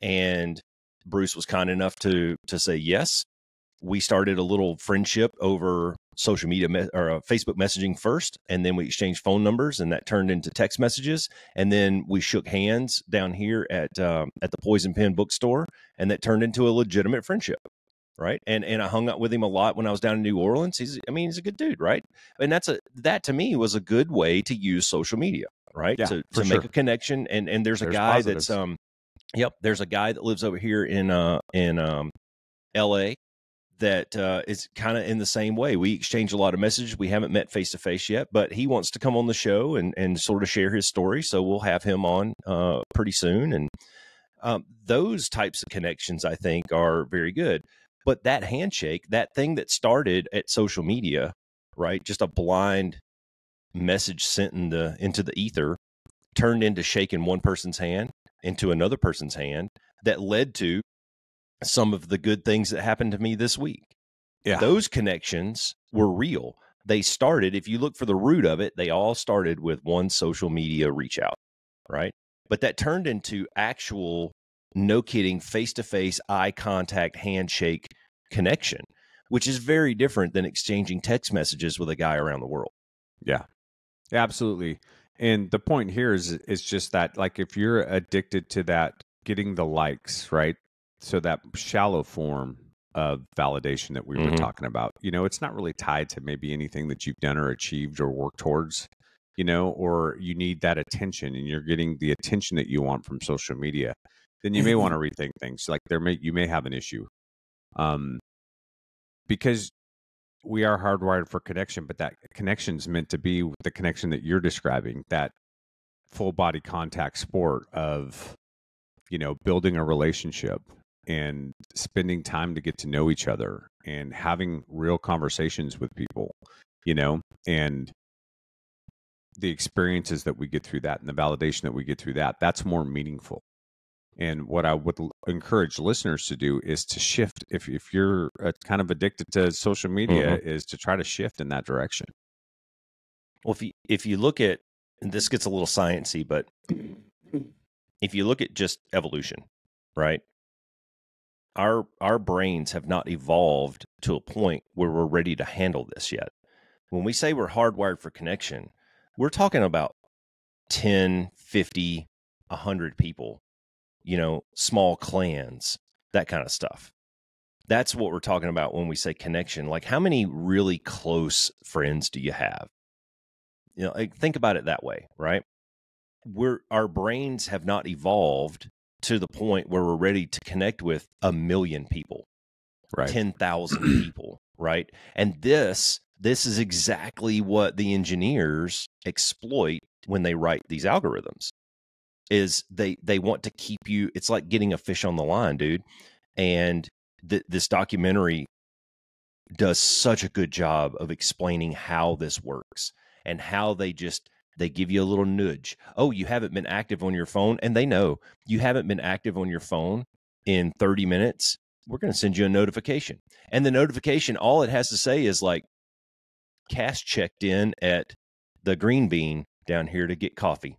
And Bruce was kind enough to say yes. We started a little friendship over social media or Facebook messaging first, and then we exchanged phone numbers, and that turned into text messages. And then we shook hands down here at the Poison Pen bookstore, and that turned into a legitimate friendship, right? And I hung out with him a lot when I was down in New Orleans. He's a good dude, right? And that to me was a good way to use social media, right? Yeah, to sure. make a connection. And there's a guy positives. that's there's a guy that lives over here in LA that is kind of in the same way. We exchange a lot of messages. We haven't met face to face yet, but he wants to come on the show and sort of share his story. So we'll have him on pretty soon. And those types of connections, I think, are very good. But that handshake, that thing that started at social media, right? Just a blind message sent into the ether, turned into shaking one person's hand into another person's hand, that led to some of the good things that happened to me this week. Yeah. Those connections were real. They started, if you look for the root of it, they all started with one social media reach out, right? But that turned into actual, no kidding, face-to-face, eye contact, handshake connection, which is very different than exchanging text messages with a guy around the world. Yeah, absolutely. And the point here is just that, like, if you're addicted to that, getting the likes, right? So that shallow form of validation that we were talking about, it's not really tied to maybe anything that you've done or achieved or worked towards, or you need that attention and you're getting the attention that you want from social media, then you may want to rethink things. Like you may have an issue. Because we are hardwired for connection, but that connection is meant to be the connection that you're describing, that full body contact sport of, building a relationship and spending time to get to know each other and having real conversations with people, and the experiences that we get through that and the validation that we get through that, that's more meaningful. And what I would encourage listeners to do is to shift. If you're kind of addicted to social media, is to try to shift in that direction. Well, if you look at, and this gets a little sciencey, but if you look at just evolution, right? Our brains have not evolved to a point where we're ready to handle this yet. When we say we're hardwired for connection, we're talking about 10, 50, 100 people, small clans, that kind of stuff. That's what we're talking about when we say connection. Like, how many really close friends do you have? Like, think about it that way, right? Our brains have not evolved to the point where we're ready to connect with 1 million people, right? 10,000 people, right? And this is exactly what the engineers exploit when they write these algorithms. Is they want to keep you, it's like getting a fish on the line, dude. And this documentary does such a good job of explaining how this works and how they give you a little nudge. Oh, you haven't been active on your phone, and they know you haven't been active on your phone in 30 minutes. We're going to send you a notification. And the notification, all it has to say is like, Cass checked in at the Green Bean down here to get coffee.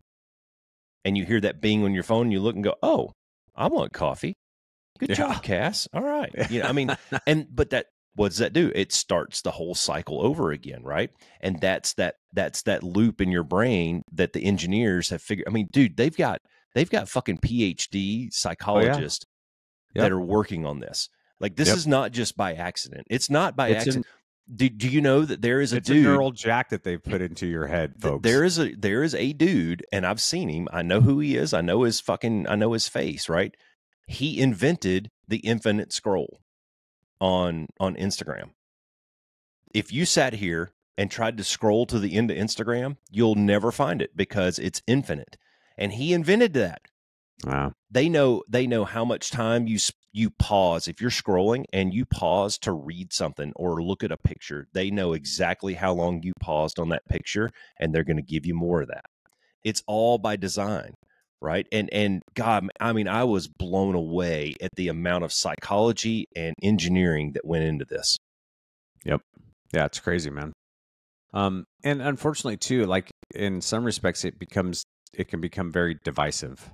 And you hear that bing on your phone, and you look and go, "Oh, I want coffee. Good job, Cass. All right." But what does that do? It starts the whole cycle over again, right? And that's that loop in your brain that the engineers have figured. I mean, dude, they've got They've got fucking PhD psychologists that are working on this. Like, this is not just by accident. It's not by accident. Do you know that there is a dude? It's a neural jack that they've put into your head, folks. There is a dude, and I've seen him. I know who he is. I know his face, right? He invented the infinite scroll on Instagram. If you sat here and tried to scroll to the end of Instagram, you'll never find it because it's infinite. And he invented that. Wow. They know how much time you pause. If you're scrolling and you pause to read something or look at a picture, they know exactly how long you paused on that picture, and they're going to give you more of that. It's all by design, right? And God, I mean, I was blown away at the amount of psychology and engineering that went into this. Yep. Yeah, it's crazy, man. And unfortunately too, like in some respects it can become very divisive.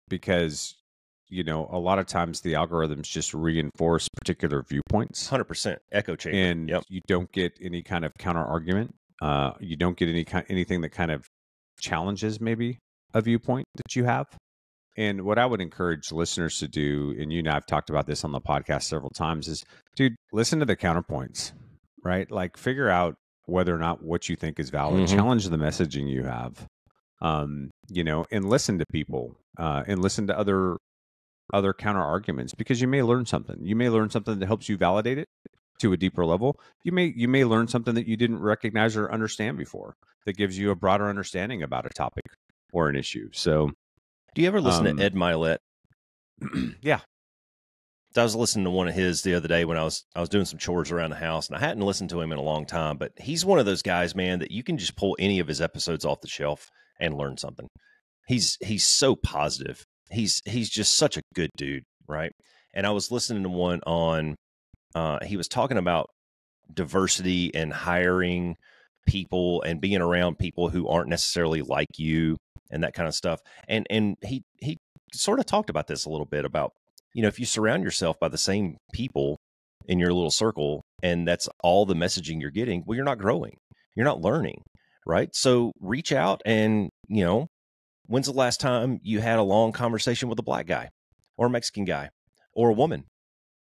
Because, you know, a lot of times the algorithms just reinforce particular viewpoints. 100% echo chamber. And you don't get any kind of counter argument. You don't get anything that kind of challenges maybe a viewpoint that you have. And what I would encourage listeners to do, and you and I have talked about this on the podcast several times, is, dude, listen to the counterpoints, right? Like, figure out whether or not what you think is valid. Mm-hmm. Challenge the messaging you have, you know, and listen to people, and listen to other counter arguments, because you may learn something. You may learn something that helps you validate it to a deeper level. You may learn something that you didn't recognize or understand before that gives you a broader understanding about a topic or an issue. So, do you ever listen to Ed Milet? Yeah. I was listening to one of his the other day when I was doing some chores around the house, and I hadn't listened to him in a long time, but he's one of those guys, man, that you can just pull any of his episodes off the shelf and learn something. He's so positive. He's just such a good dude, right? And I was listening to one on he was talking about diversity and hiring people and being around people who aren't necessarily like you and that kind of stuff. And he sort of talked about this a little bit about, you know, if you surround yourself by the same people in your little circle and that's all the messaging you're getting, well, you're not growing. You're not learning, right? So reach out and, you know, when's the last time you had a long conversation with a black guy or a Mexican guy or a woman?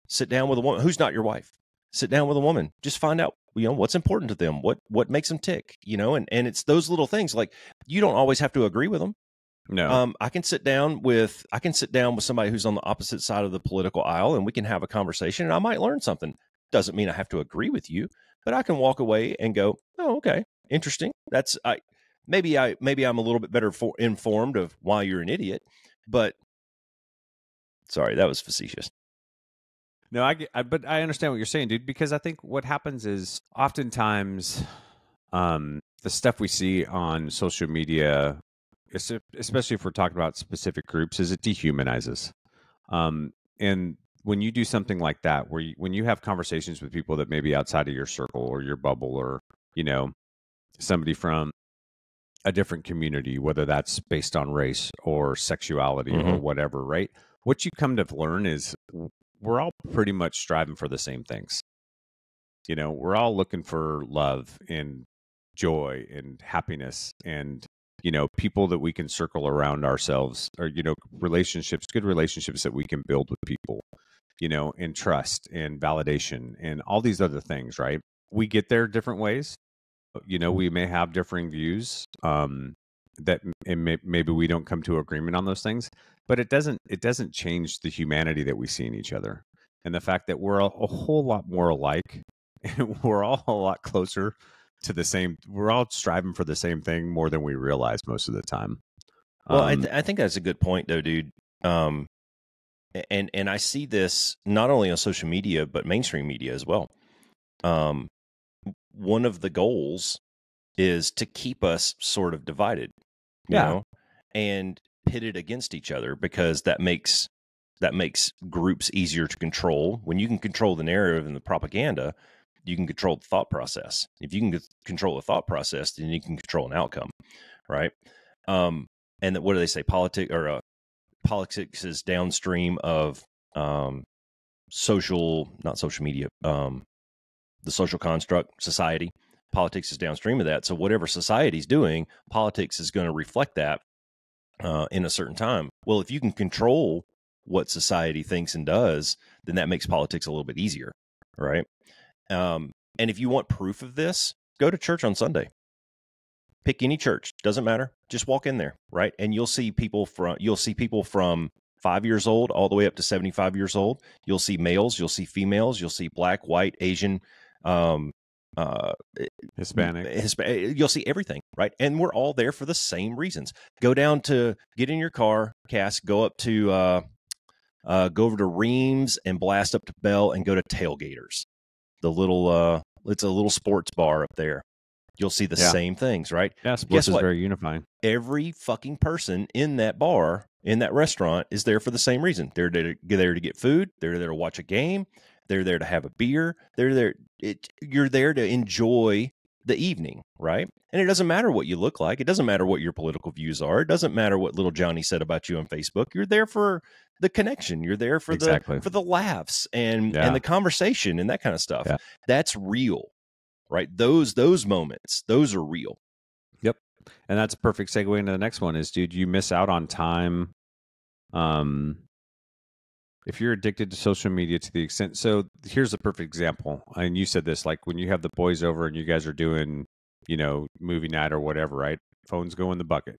Sit down with a woman who's not your wife. Sit down with a woman. Just find out, you know, what's important to them, what makes them tick, you know, and it's those little things. Like, you don't always have to agree with them. No. I can sit down with somebody who's on the opposite side of the political aisle, and we can have a conversation, and I might learn something. Doesn't mean I have to agree with you, but I can walk away and go, oh, okay, interesting. Maybe I'm a little bit better informed of why you're an idiot, but sorry, that was facetious. No, but I understand what you're saying, dude, because I think what happens is oftentimes the stuff we see on social media, especially if we're talking about specific groups, is it dehumanizes. And when you do something like that, when you have conversations with people that may be outside of your circle or your bubble, or, you know, somebody from a different community, whether that's based on race or sexuality or whatever, right? What you come to learn is we're all pretty much striving for the same things. You know, we're all looking for love and joy and happiness and, you know, people that we can circle around ourselves, or, you know, good relationships that we can build with people, you know, and trust and validation and all these other things, right? We get there different ways. You know, we may have differing views, that maybe we don't come to agreement on those things, but it doesn't change the humanity that we see in each other, and the fact that we're a whole lot more alike, and we're all a lot closer to the same. We're all striving for the same thing more than we realize most of the time. Well, I think that's a good point, though, dude. And I see this not only on social media but mainstream media as well. One of the goals is to keep us sort of divided, you know, and pitted against each other, because that makes groups easier to control. When you can control the narrative and the propaganda, you can control the thought process. If you can control the thought process, then you can control an outcome, right? And what do they say? Politics is downstream of not social media, the social construct, society. Politics is downstream of that. So whatever society's doing, politics is going to reflect that in a certain time. Well, if you can control what society thinks and does, then that makes politics a little bit easier, right? And if you want proof of this, go to church on Sunday. Pick any church, doesn't matter. Just walk in there, right? And you'll see people from 5 years old all the way up to 75 years old. You'll see males, you'll see females, you'll see black, white, Asian, Hispanic. You'll see everything, right? And we're all there for the same reasons. Go down to get in your car, Cass. Go up to go over to Reams and blast up to Bell and go to Tailgaters. The little it's a little sports bar up there. You'll see the same things, right? Yeah, sports is very unifying. Every fucking person in that bar, in that restaurant, is there for the same reason. They're there to get food. They're there to watch a game. They're there to have a beer. They're there. You're there to enjoy the evening, right? And it doesn't matter what you look like. It doesn't matter what your political views are. It doesn't matter what little Johnny said about you on Facebook. You're there for the connection. You're there for the laughs and the conversation and that kind of stuff. Yeah. That's real. Right. Those moments, those are real. Yep. And that's a perfect segue into the next one is, dude, you miss out on time. If you're addicted to social media to the extent, so here's a perfect example. And you said this, like when you have the boys over and you guys are doing, movie night or whatever, right? Phones go in the bucket,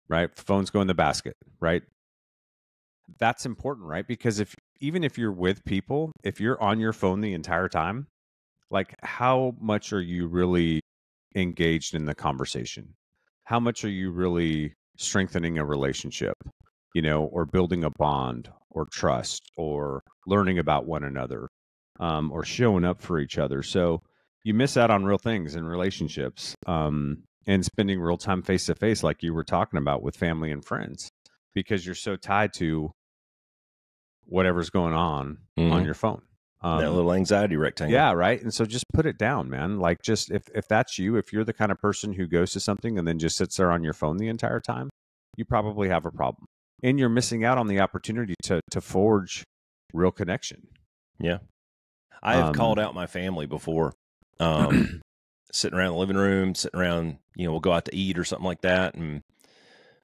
right? Phones go in the basket, right? That's important, right? Because even if you're with people, if you're on your phone the entire time, like, how much are you really engaged in the conversation? How much are you really strengthening a relationship, or building a bond or trust or learning about one another, or showing up for each other? So you miss out on real things in relationships, and spending real time face to face, like you were talking about with family and friends, because you're so tied to whatever's going on your phone. That little anxiety rectangle. Yeah, right. And so just put it down, man. Like, just if that's you, if you're the kind of person who goes to something and then just sits there on your phone the entire time, you probably have a problem. And you're missing out on the opportunity to forge real connection. Yeah. I have called out my family before. Sitting around the living room, sitting around, we'll go out to eat or something like that. And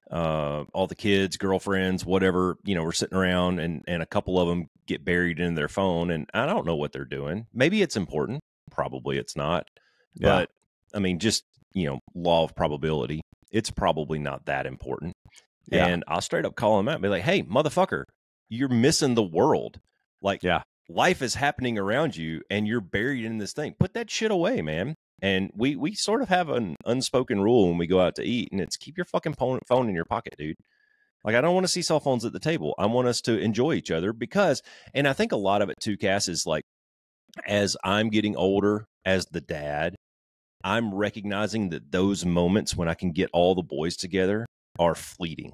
all the kids, girlfriends, whatever, we're sitting around and a couple of them get buried in their phone, and I don't know what they're doing. Maybe it's important. Probably it's not. Yeah. But I mean, just, law of probability. It's probably not that important. Yeah. And I'll straight up call them out and be like, hey, motherfucker, you're missing the world. Like, life is happening around you and you're buried in this thing. Put that shit away, man. And we sort of have an unspoken rule when we go out to eat, and it's keep your fucking phone in your pocket, dude. Like, I don't want to see cell phones at the table. I want us to enjoy each other because, and I think a lot of it too, Cass, is like, as I'm getting older, as the dad, I'm recognizing that those moments when I can get all the boys together are fleeting.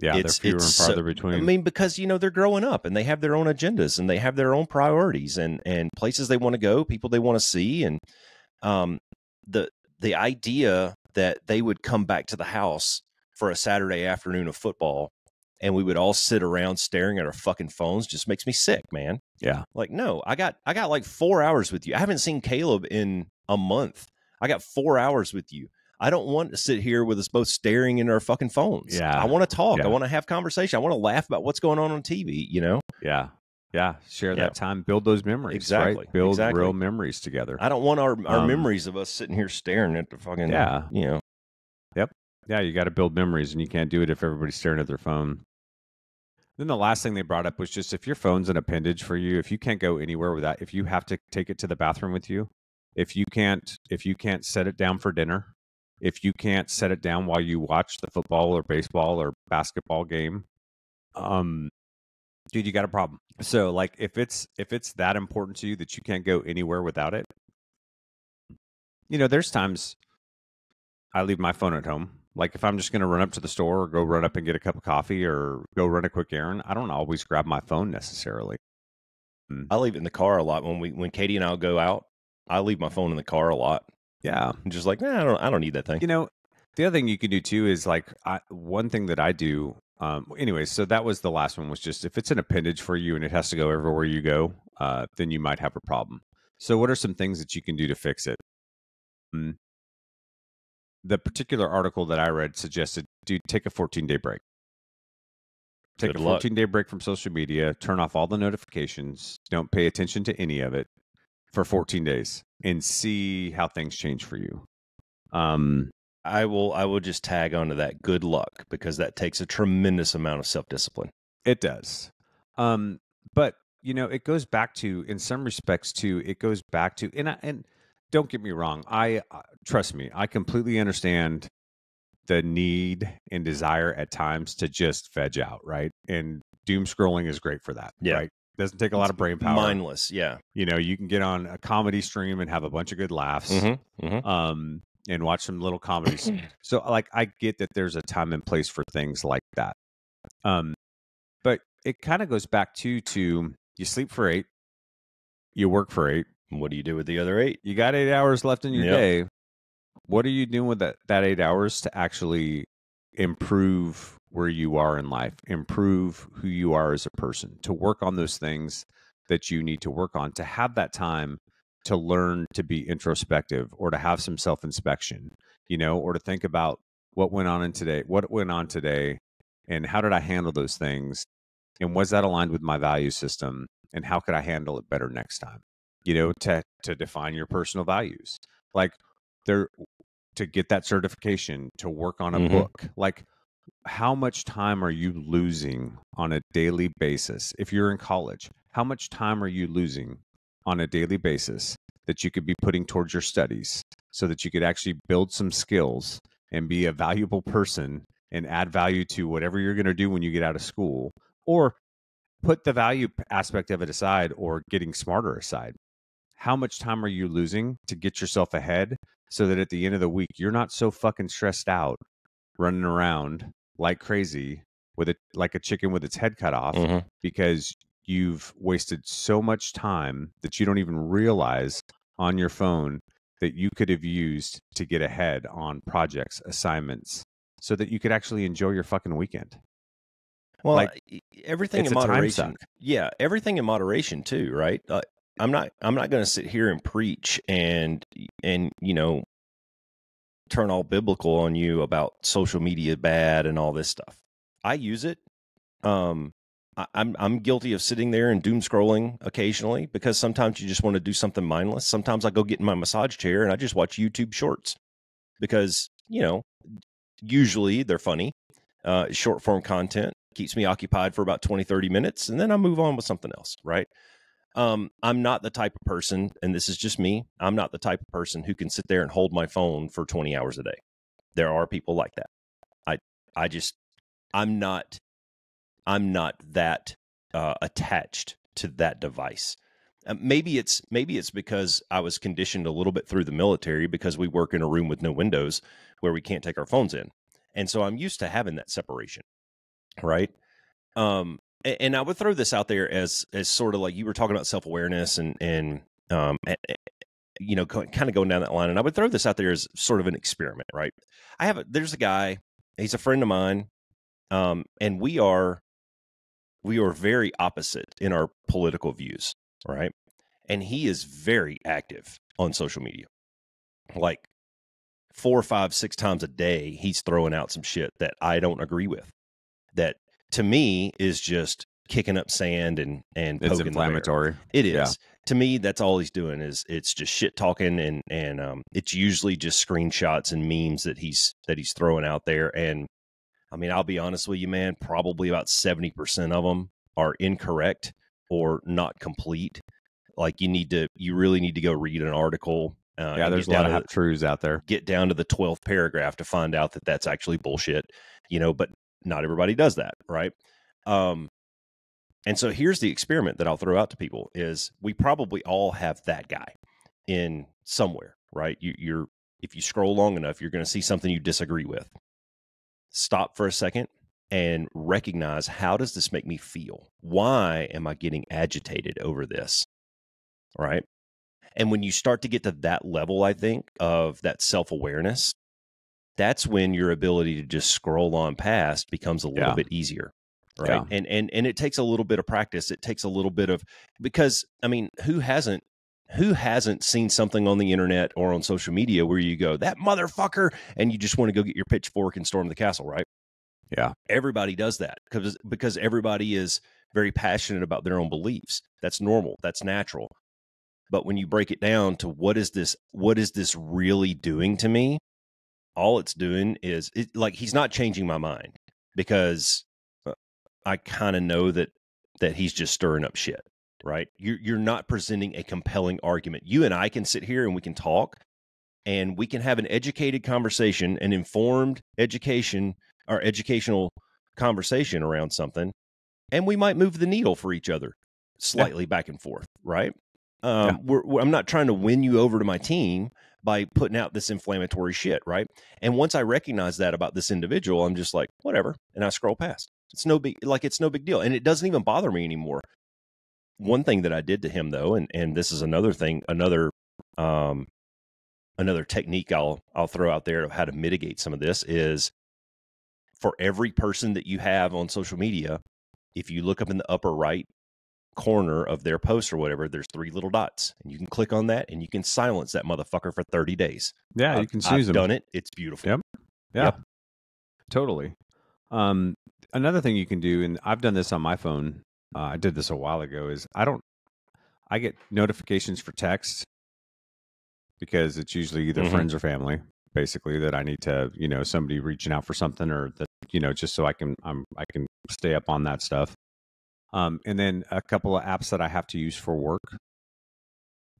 Yeah, they're fewer and farther between. I mean, because, they're growing up and they have their own agendas and they have their own priorities and places they want to go, people they want to see. And the idea that they would come back to the house for a Saturday afternoon of football and we would all sit around staring at our fucking phones just makes me sick, man. Yeah. Like, no, I got like 4 hours with you. I haven't seen Caleb in a month. I got 4 hours with you. I don't want to sit here with us both staring in our fucking phones. Yeah. I want to talk. Yeah. I want to have conversation. I want to laugh about what's going on TV, Yeah. Yeah. Share that time. Build those memories. Exactly. Right? Build real memories together. I don't want our memories of us sitting here staring at the fucking, Yep. Yeah. You got to build memories, and you can't do it if everybody's staring at their phone. Then the last thing they brought up was just, if your phone's an appendage for you, if you can't go anywhere with that, if you have to take it to the bathroom with you, if you can't set it down for dinner, if you can't set it down while you watch the football or baseball or basketball game, dude, you got a problem. So, like, if it's that important to you that you can't go anywhere without it, there's times I leave my phone at home. Like, if I'm just going to run up to the store or go run up and get a cup of coffee or go run a quick errand, I don't always grab my phone necessarily. I leave it in the car a lot. When Katie and I'll go out, I leave my phone in the car a lot. Yeah. I'm just like, I don't need that thing. The other thing you can do too is, like, one thing that I do, anyways, so that was the last one, was just, if it's an appendage for you and it has to go everywhere you go, then you might have a problem. So what are some things that you can do to fix it? The particular article that I read suggested dude, take a 14-day break. Take Good a 14-day break from social media, turn off all the notifications, don't pay attention to any of it for 14 days and see how things change for you. I will just tag onto that. Good luck, because that takes a tremendous amount of self-discipline. It does. But it goes back to, in some respects too, it goes back to, and don't get me wrong. Trust me, I completely understand the need and desire at times to just veg out, right? And doom scrolling is great for that, right? Doesn't take a lot of brain power. Mindless, yeah. You can get on a comedy stream and have a bunch of good laughs, and watch some little comedies. So, like, I get that there's a time and place for things like that. But it kind of goes back to you sleep for 8, you work for 8. What do you do with the other 8? You got 8 hours left in your day. What are you doing with that 8 hours to actually improve where you are in life, improve who you are as a person, to work on those things that you need to work on, to have that time to learn to be introspective, or to have some self-inspection, or to think about what went on today, and how did I handle those things, and was that aligned with my value system, and how could I handle it better next time? To define your personal values, like to get that certification, to work on a book. Like, how much time are you losing on a daily basis? If you're in college, how much time are you losing on a daily basis that you could be putting towards your studies, so that you could actually build some skills and be a valuable person and add value to whatever you're going to do when you get out of school, or put the value aspect of it aside, or getting smarter aside? How much time are you losing to get yourself ahead, so that at the end of the week, you're not so fucking stressed out, running around like crazy like a chicken with its head cut off, because you've wasted so much time that you don't even realize on your phone that you could have used to get ahead on projects, assignments, so that you could actually enjoy your fucking weekend. Well, like, everything in moderation. Yeah, everything in moderation too, right? I'm not going to sit here and preach and turn all biblical on you about social media bad and all this stuff. I use it. I'm guilty of sitting there and doom scrolling occasionally, because sometimes you just want to do something mindless. Sometimes I go get in my massage chair and I just watch YouTube shorts, because usually they're funny. Short form content keeps me occupied for about 20-30 minutes, and then I move on with something else, right? I'm not the type of person, and this is just me, I'm not the type of person who can sit there and hold my phone for 20 hours a day. There are people like that. I'm not that attached to that device. Maybe it's because I was conditioned a little bit through the military, because we work in a room with no windows where we can't take our phones in. And so I'm used to having that separation, right? And I would throw this out there as sort of like, you were talking about self-awareness and kind of going down that line. And I would throw this out there as sort of an experiment, right? There's a guy, he's a friend of mine. And we are very opposite in our political views, right? And he is very active on social media. Like 4, 5, 6 times a day, he's throwing out some shit that I don't agree with. That to me is just kicking up sand and it's inflammatory. It is. Yeah. To me, that's all he's doing is it's just shit talking, and it's usually just screenshots and memes that he's throwing out there. And I mean, I'll be honest with you, man, probably about 70% of them are incorrect or not complete. Like, you really need to go read an article. There's a lot of half-truths out there. Get down to the 12th paragraph to find out that that's actually bullshit, but not everybody does that, right? And so here's the experiment that I'll throw out to people is we probably all have that guy in somewhere, right? If you scroll long enough, you're going to see something you disagree with. Stop for a second and recognize, how does this make me feel? Why am I getting agitated over this? Right? And when you start to get to that level, I think, of that self-awareness, that's when your ability to just scroll on past becomes a little bit easier. Right. Yeah. And it takes a little bit of practice. It takes a little bit of, because I mean, who hasn't who hasn't seen something on the internet or on social media where you go, that motherfucker, and you just want to go get your pitchfork and storm the castle, right? Yeah. Everybody does that because everybody is very passionate about their own beliefs. That's normal. That's natural. But when you break it down to what is this really doing to me? All it's doing is like, he's not changing my mind, because I kind of know that he's just stirring up shit, right? You're not presenting a compelling argument. You and I can sit here and we can talk, and we can have an educated conversation, an informed educational conversation around something, and we might move the needle for each other slightly back and forth, right? I'm not trying to win you over to my team by putting out this inflammatory shit, right? And once I recognize that about this individual, I'm just like, whatever, and I scroll past. It's no big deal, and it doesn't even bother me anymore. One thing that I did to him, though, and this is another thing, another technique I'll throw out there of how to mitigate some of this is, for every person that you have on social media, if you look up in the upper right corner of their post or whatever, there's 3 little dots, and you can click on that and you can silence that motherfucker for 30 days. Yeah, you can snooze them. I've done it. It's beautiful. Yep. Yeah. Yep. Totally. Another thing you can do, and I've done this on my phone, I did this a while ago, is I get notifications for text, because it's usually either friends or family, basically, that I need to, somebody reaching out for something, or that, just so I can stay up on that stuff. And then a couple of apps that I have to use for work.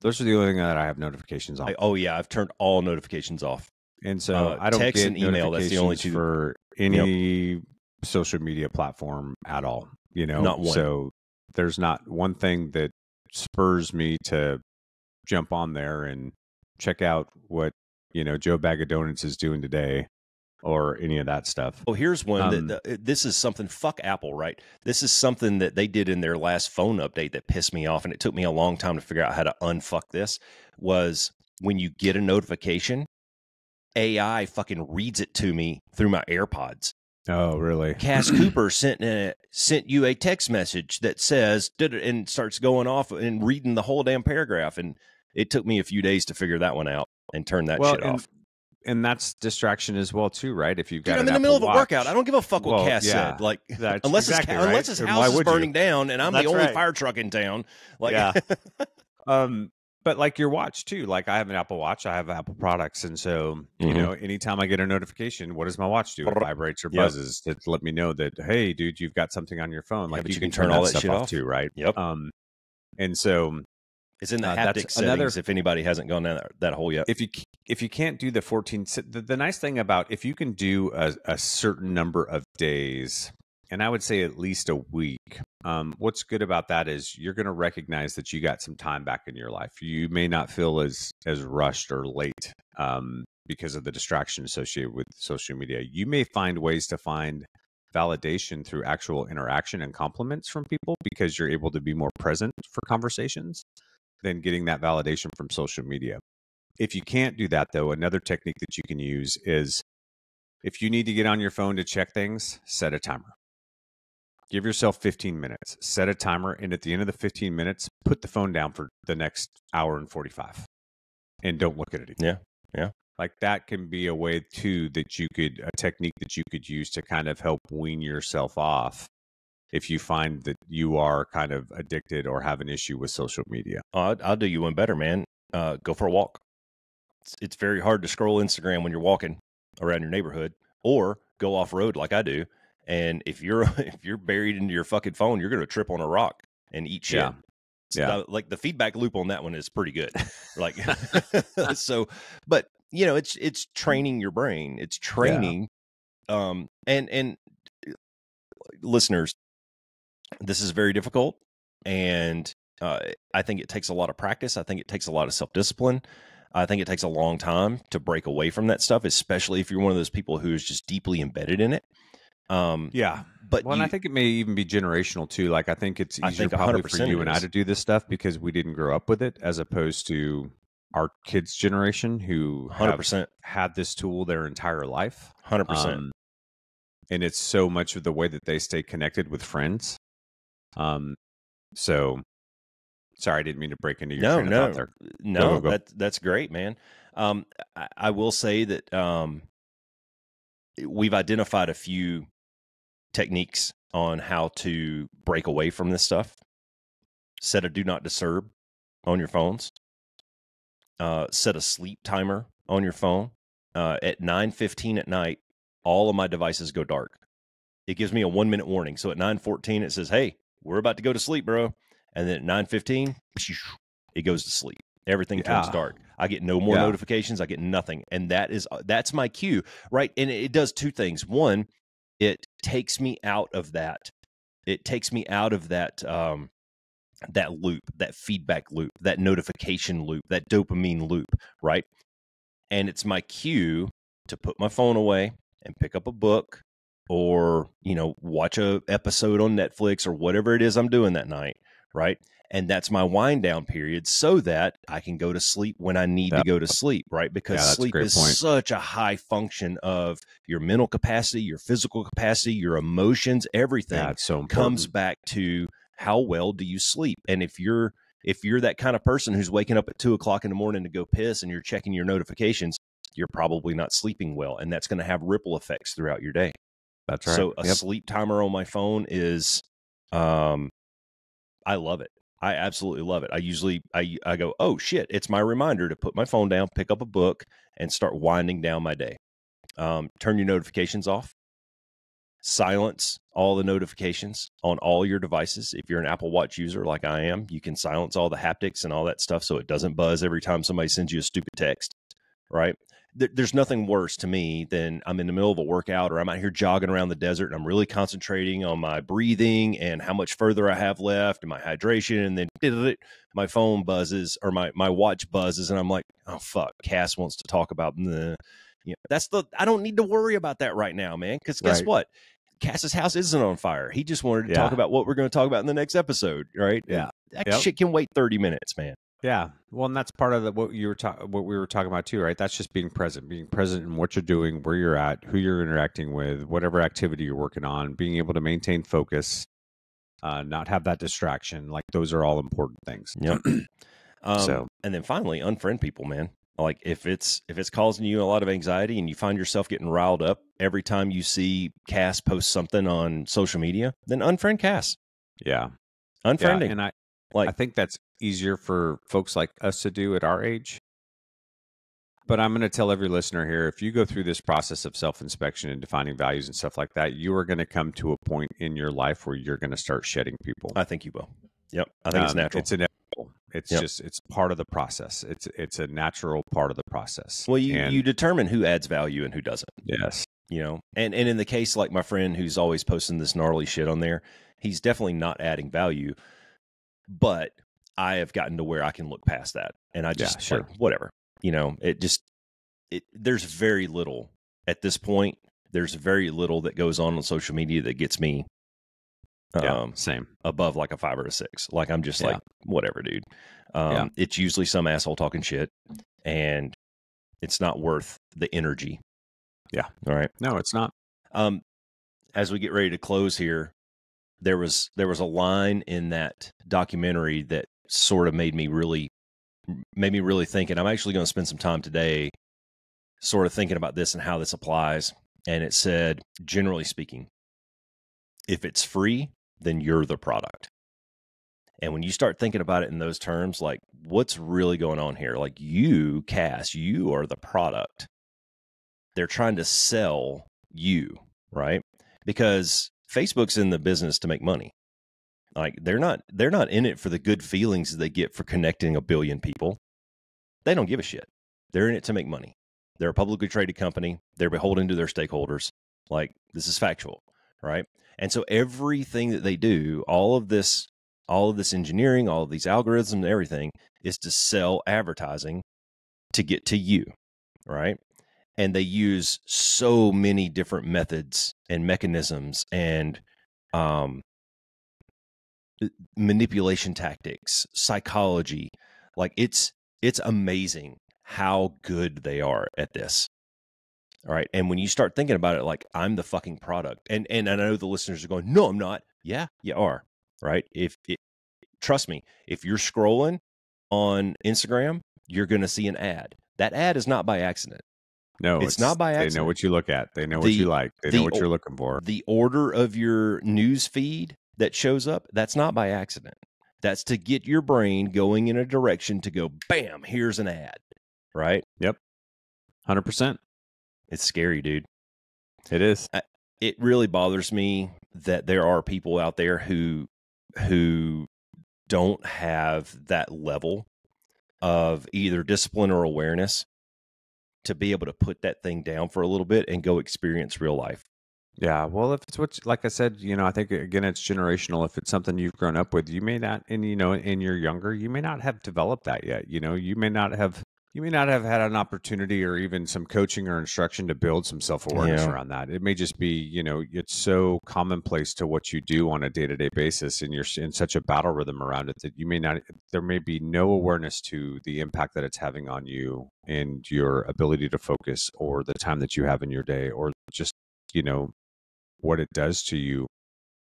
Those are the only thing that I have notifications on. I've turned all notifications off. And so I don't text get and email. That's the only two for any social media platform at all. Not one. So there's not one thing that spurs me to jump on there and check out what Joe Bag of Donuts is doing today, or any of that stuff. Oh, here's one this is something, fuck Apple, right? This is something that they did in their last phone update that pissed me off, and it took me a long time to figure out how to unfuck this, was when you get a notification, AI fucking reads it to me through my AirPods. Oh, really? Cass Cooper sent you a text message that says, and starts going off and reading the whole damn paragraph, and it took me a few days to figure that one out and turn that shit off. And that's distraction as well, too, right? If you've got, I'm in the middle of a workook. I don't give a fuck what Cass said. Like, unless his house is burning down and I'm the only fire truck in town. Like, yeah. But like your watch too. Like, I have an Apple Watch. I have Apple products, and so anytime I get a notification, what does my watch do? It vibrates or buzzes to let me know that, hey, dude, you've got something on your phone. Like, you can turn all that shit off too, right? Yep. And so it's in the haptic settings. If anybody hasn't gone down that hole yet, if you can't do the 14, the nice thing about, if you can do a certain number of days, and I would say at least a week, what's good about that is you're going to recognize that you got some time back in your life. You may not feel as rushed or late because of the distraction associated with social media. You may find ways to find validation through actual interaction and compliments from people, because you're able to be more present for conversations than getting that validation from social media. If you can't do that, though, another technique that you can use is, if you need to get on your phone to check things, set a timer. Give yourself 15 minutes, set a timer, and at the end of the 15 minutes, put the phone down for the next hour and 45 and don't look at it again. Yeah. Like, that can be a way too a technique that you could use to kind of help wean yourself off if you find that you are kind of addicted or have an issue with social media. I'll do you one better, man. Go for a walk. It's very hard to scroll Instagram when you're walking around your neighborhood, or go off road like I do. And if you're buried into your fucking phone, you're going to trip on a rock and eat shit. Yeah. Like, the feedback loop on that one is pretty good. Like, so, but it's training your brain. It's training. And listeners, this is very difficult. And I think it takes a lot of practice. I think it takes a lot of self-discipline. I think it takes a long time to break away from that stuff, especially if you're one of those people who is just deeply embedded in it. But and I think it may even be generational too. Like, I think it's easier probably for you and I to do this stuff because we didn't grow up with it, as opposed to our kids' generation who 100% had this tool their entire life. 100%. And it's so much of the way that they stay connected with friends. So Sorry, I didn't mean to break into your train of thought there. No, that's great, man. I will say that we've identified a few techniques on how to break away from this stuff. Set a do not disturb on your phones. Set a sleep timer on your phone. At 9:15 at night, all of my devices go dark. It gives me a 1-minute warning. So at 9:14, it says, "Hey, we're about to go to sleep, bro." And then at 9:15, it goes to sleep. Everything turns dark. I get no more notifications. I get nothing. And that's my cue, right? And it does two things. One, it takes me out of that. It takes me out of that that loop, that feedback loop, that notification loop, that dopamine loop, right? And it's my cue to put my phone away and pick up a book or, watch a episode on Netflix or whatever it is I'm doing that night, right? And that's my wind down period so that I can go to sleep when I need to go to sleep, right? Because sleep is such a high function of your mental capacity, your physical capacity, your emotions, everything comes back to how well do you sleep? And if you're that kind of person who's waking up at 2:00 in the morning to go piss and you're checking your notifications, you're probably not sleeping well. And that's going to have ripple effects throughout your day. That's right. So a sleep timer on my phone is, I love it. I absolutely love it. I go, oh shit, it's my reminder to put my phone down, pick up a book, and start winding down my day. Turn your notifications off. Silence all the notifications on all your devices. If you're an Apple Watch user like I am, you can silence all the haptics and all that stuff so it doesn't buzz every time somebody sends you a stupid text, right? There's nothing worse to me than I'm in the middle of a workout or I'm out here jogging around the desert and I'm really concentrating on my breathing and how much further I have left and my hydration, and then my phone buzzes or my watch buzzes and I'm like, oh fuck, Cass wants to talk about I don't need to worry about that right now, man, because guess what? Cass's house isn't on fire. He just wanted to talk about what we're going to talk about in the next episode, right? Yeah. That shit can wait 30 minutes, man. Yeah. Well, and that's part of what we were talking about too, right? That's just being present in what you're doing, where you're at, who you're interacting with, whatever activity you're working on, being able to maintain focus, not have that distraction. Like those are all important things. Yep. And then finally, unfriend people, man. Like if it's causing you a lot of anxiety and you find yourself getting riled up every time you see Cass post something on social media, then unfriend Cass. Yeah. Unfriending. And I think that's easier for folks like us to do at our age. But I'm going to tell every listener here, if you go through this process of self-inspection and defining values and stuff like that, you are going to come to a point in your life where you're going to start shedding people. I think you will. Yep. I think it's natural. It's inevitable. It's it's part of the process. It's a natural part of the process. Well, you determine who adds value and who doesn't. Yes. And in the case like my friend who's always posting this gnarly shit on there, he's definitely not adding value, but I have gotten to where I can look past that. And I just like, whatever, there's very little at this point. There's very little that goes on social media that gets me same above like a 5 or a 6. Like I'm just like, whatever, dude. It's usually some asshole talking shit and it's not worth the energy. Yeah. All right. No, it's not. As we get ready to close here, there was a line in that documentary that sort of made me really think, and I'm actually going to spend some time today sort of thinking about this and how this applies. And it said, generally speaking, if it's free, then you're the product. And when you start thinking about it in those terms, like what's really going on here? Like you, Cass, you are the product. They're trying to sell you, right? Because Facebook's in the business to make money. Like they're not in it for the good feelings that they get for connecting a billion people. They don't give a shit. They're in it to make money. They're a publicly traded company. They're beholden to their stakeholders. Like this is factual, right? And so everything that they do, all of this engineering, all of these algorithms and everything is to sell advertising to get to you, right? And they use so many different methods and mechanisms and manipulation tactics, psychology. Like it's amazing how good they are at this. All right. And when you start thinking about it, like I'm the fucking product. And I know the listeners are going, no, I'm not. Yeah, you are. Right. trust me, if you're scrolling on Instagram, you're going to see an ad. That ad is not by accident. No, it's not by accident. They know what you look at. They know what you like. They know what you're looking for. The order of your news feed that shows up, that's not by accident. That's to get your brain going in a direction to go, bam, here's an ad, right? Yep. 100%. It's scary, dude. It is. It really bothers me that there are people out there who don't have that level of either discipline or awareness to be able to put that thing down for a little bit and go experience real life. Yeah, well, if it's what, like I said, I think again it's generational. If it's something you've grown up with, you may not, and and you're younger, you may not have developed that yet. You may not have had an opportunity or even some coaching or instruction to build some self-awareness around that. It may just be, it's so commonplace to what you do on a day-to-day basis, and you're in such a battle rhythm around it that there may be no awareness to the impact that it's having on you and your ability to focus, or the time that you have in your day, or just, what it does to you.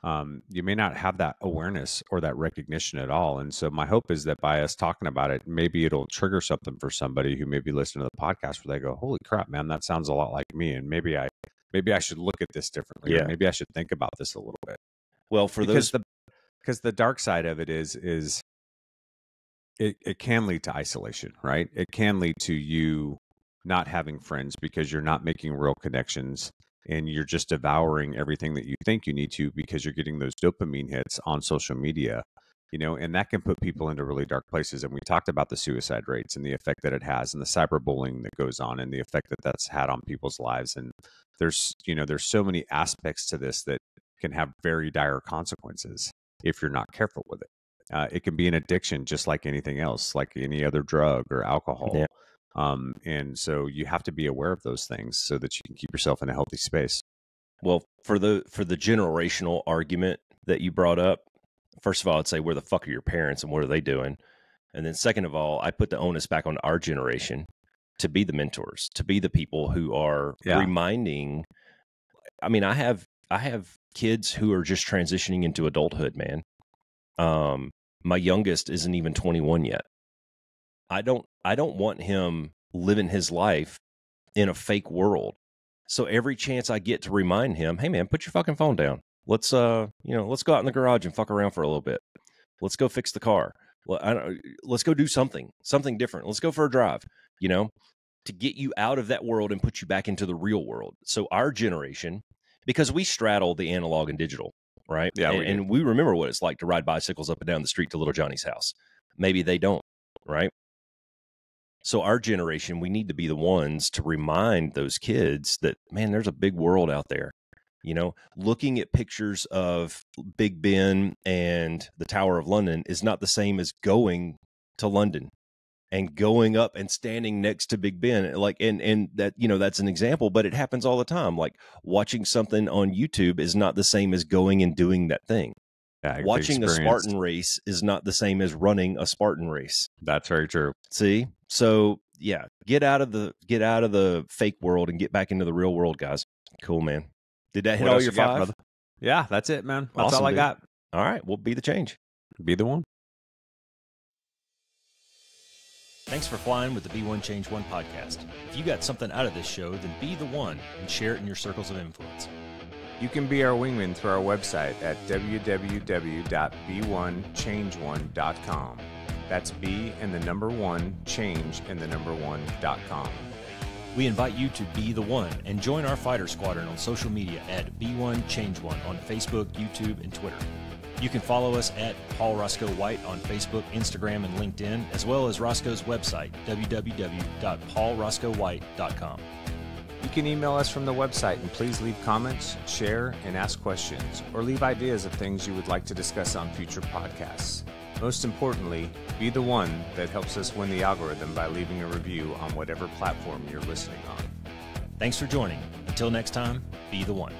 You may not have that awareness or that recognition at all. And so my hope is that by us talking about it, maybe it'll trigger something for somebody who may be listening to the podcast where they go, holy crap, man, that sounds a lot like me. And maybe I should look at this differently. Yeah. Or maybe I should think about this a little bit. Well, because the dark side of it is it can lead to isolation, right? It can lead to you not having friends because you're not making real connections. And you're just devouring everything that you think you need to because you're getting those dopamine hits on social media, and that can put people into really dark places. And we talked about the suicide rates and the effect that it has, and the cyberbullying that goes on, and the effect that that's had on people's lives. And there's so many aspects to this that can have very dire consequences if you're not careful with it. It can be an addiction, just like anything else, like any other drug or alcohol. Yeah. And so you have to be aware of those things so that you can keep yourself in a healthy space. Well, for the generational argument that you brought up, first of all, I'd say, where the fuck are your parents and what are they doing? And then second of all, I put the onus back on our generation to be the mentors, to be the people who are reminding. I mean, I have kids who are just transitioning into adulthood, man. My youngest isn't even 21 yet. I don't want him living his life in a fake world. So every chance I get to remind him, hey man, put your fucking phone down. Let's let's go out in the garage and fuck around for a little bit. Let's go fix the car. Well, let's go do something different. Let's go for a drive, to get you out of that world and put you back into the real world. So our generation, because we straddle the analog and digital, right? Yeah. And we remember what it's like to ride bicycles up and down the street to little Johnny's house. Maybe they don't, right? So our generation, we need to be the ones to remind those kids that, man, there's a big world out there. Looking at pictures of Big Ben and the Tower of London is not the same as going to London and going up and standing next to Big Ben. And that, that's an example, but it happens all the time. Like watching something on YouTube is not the same as going and doing that thing. Yeah, watching a Spartan race is not the same as running a Spartan race. That's very true. See? So yeah, get out of the fake world and get back into the real world, guys. Cool, man. Did that hit all your five? Yeah, that's it, man. That's awesome, all I got. All right, well, be the change. Be the one. Thanks for flying with the Be One Change One podcast. If you got something out of this show, then be the one and share it in your circles of influence. You can be our wingman through our website at www.be1change1.com. That's B and the number one, change and the number one.com. We invite you to be the one and join our fighter squadron on social media at Be1Change1 on Facebook, YouTube, and Twitter. You can follow us at Paul Roscoe White on Facebook, Instagram, and LinkedIn, as well as Roscoe's website, www.paulroscoewhite.com. You can email us from the website, and please leave comments, share, and ask questions, or leave ideas of things you would like to discuss on future podcasts. Most importantly, be the one that helps us win the algorithm by leaving a review on whatever platform you're listening on. Thanks for joining. Until next time, be the one.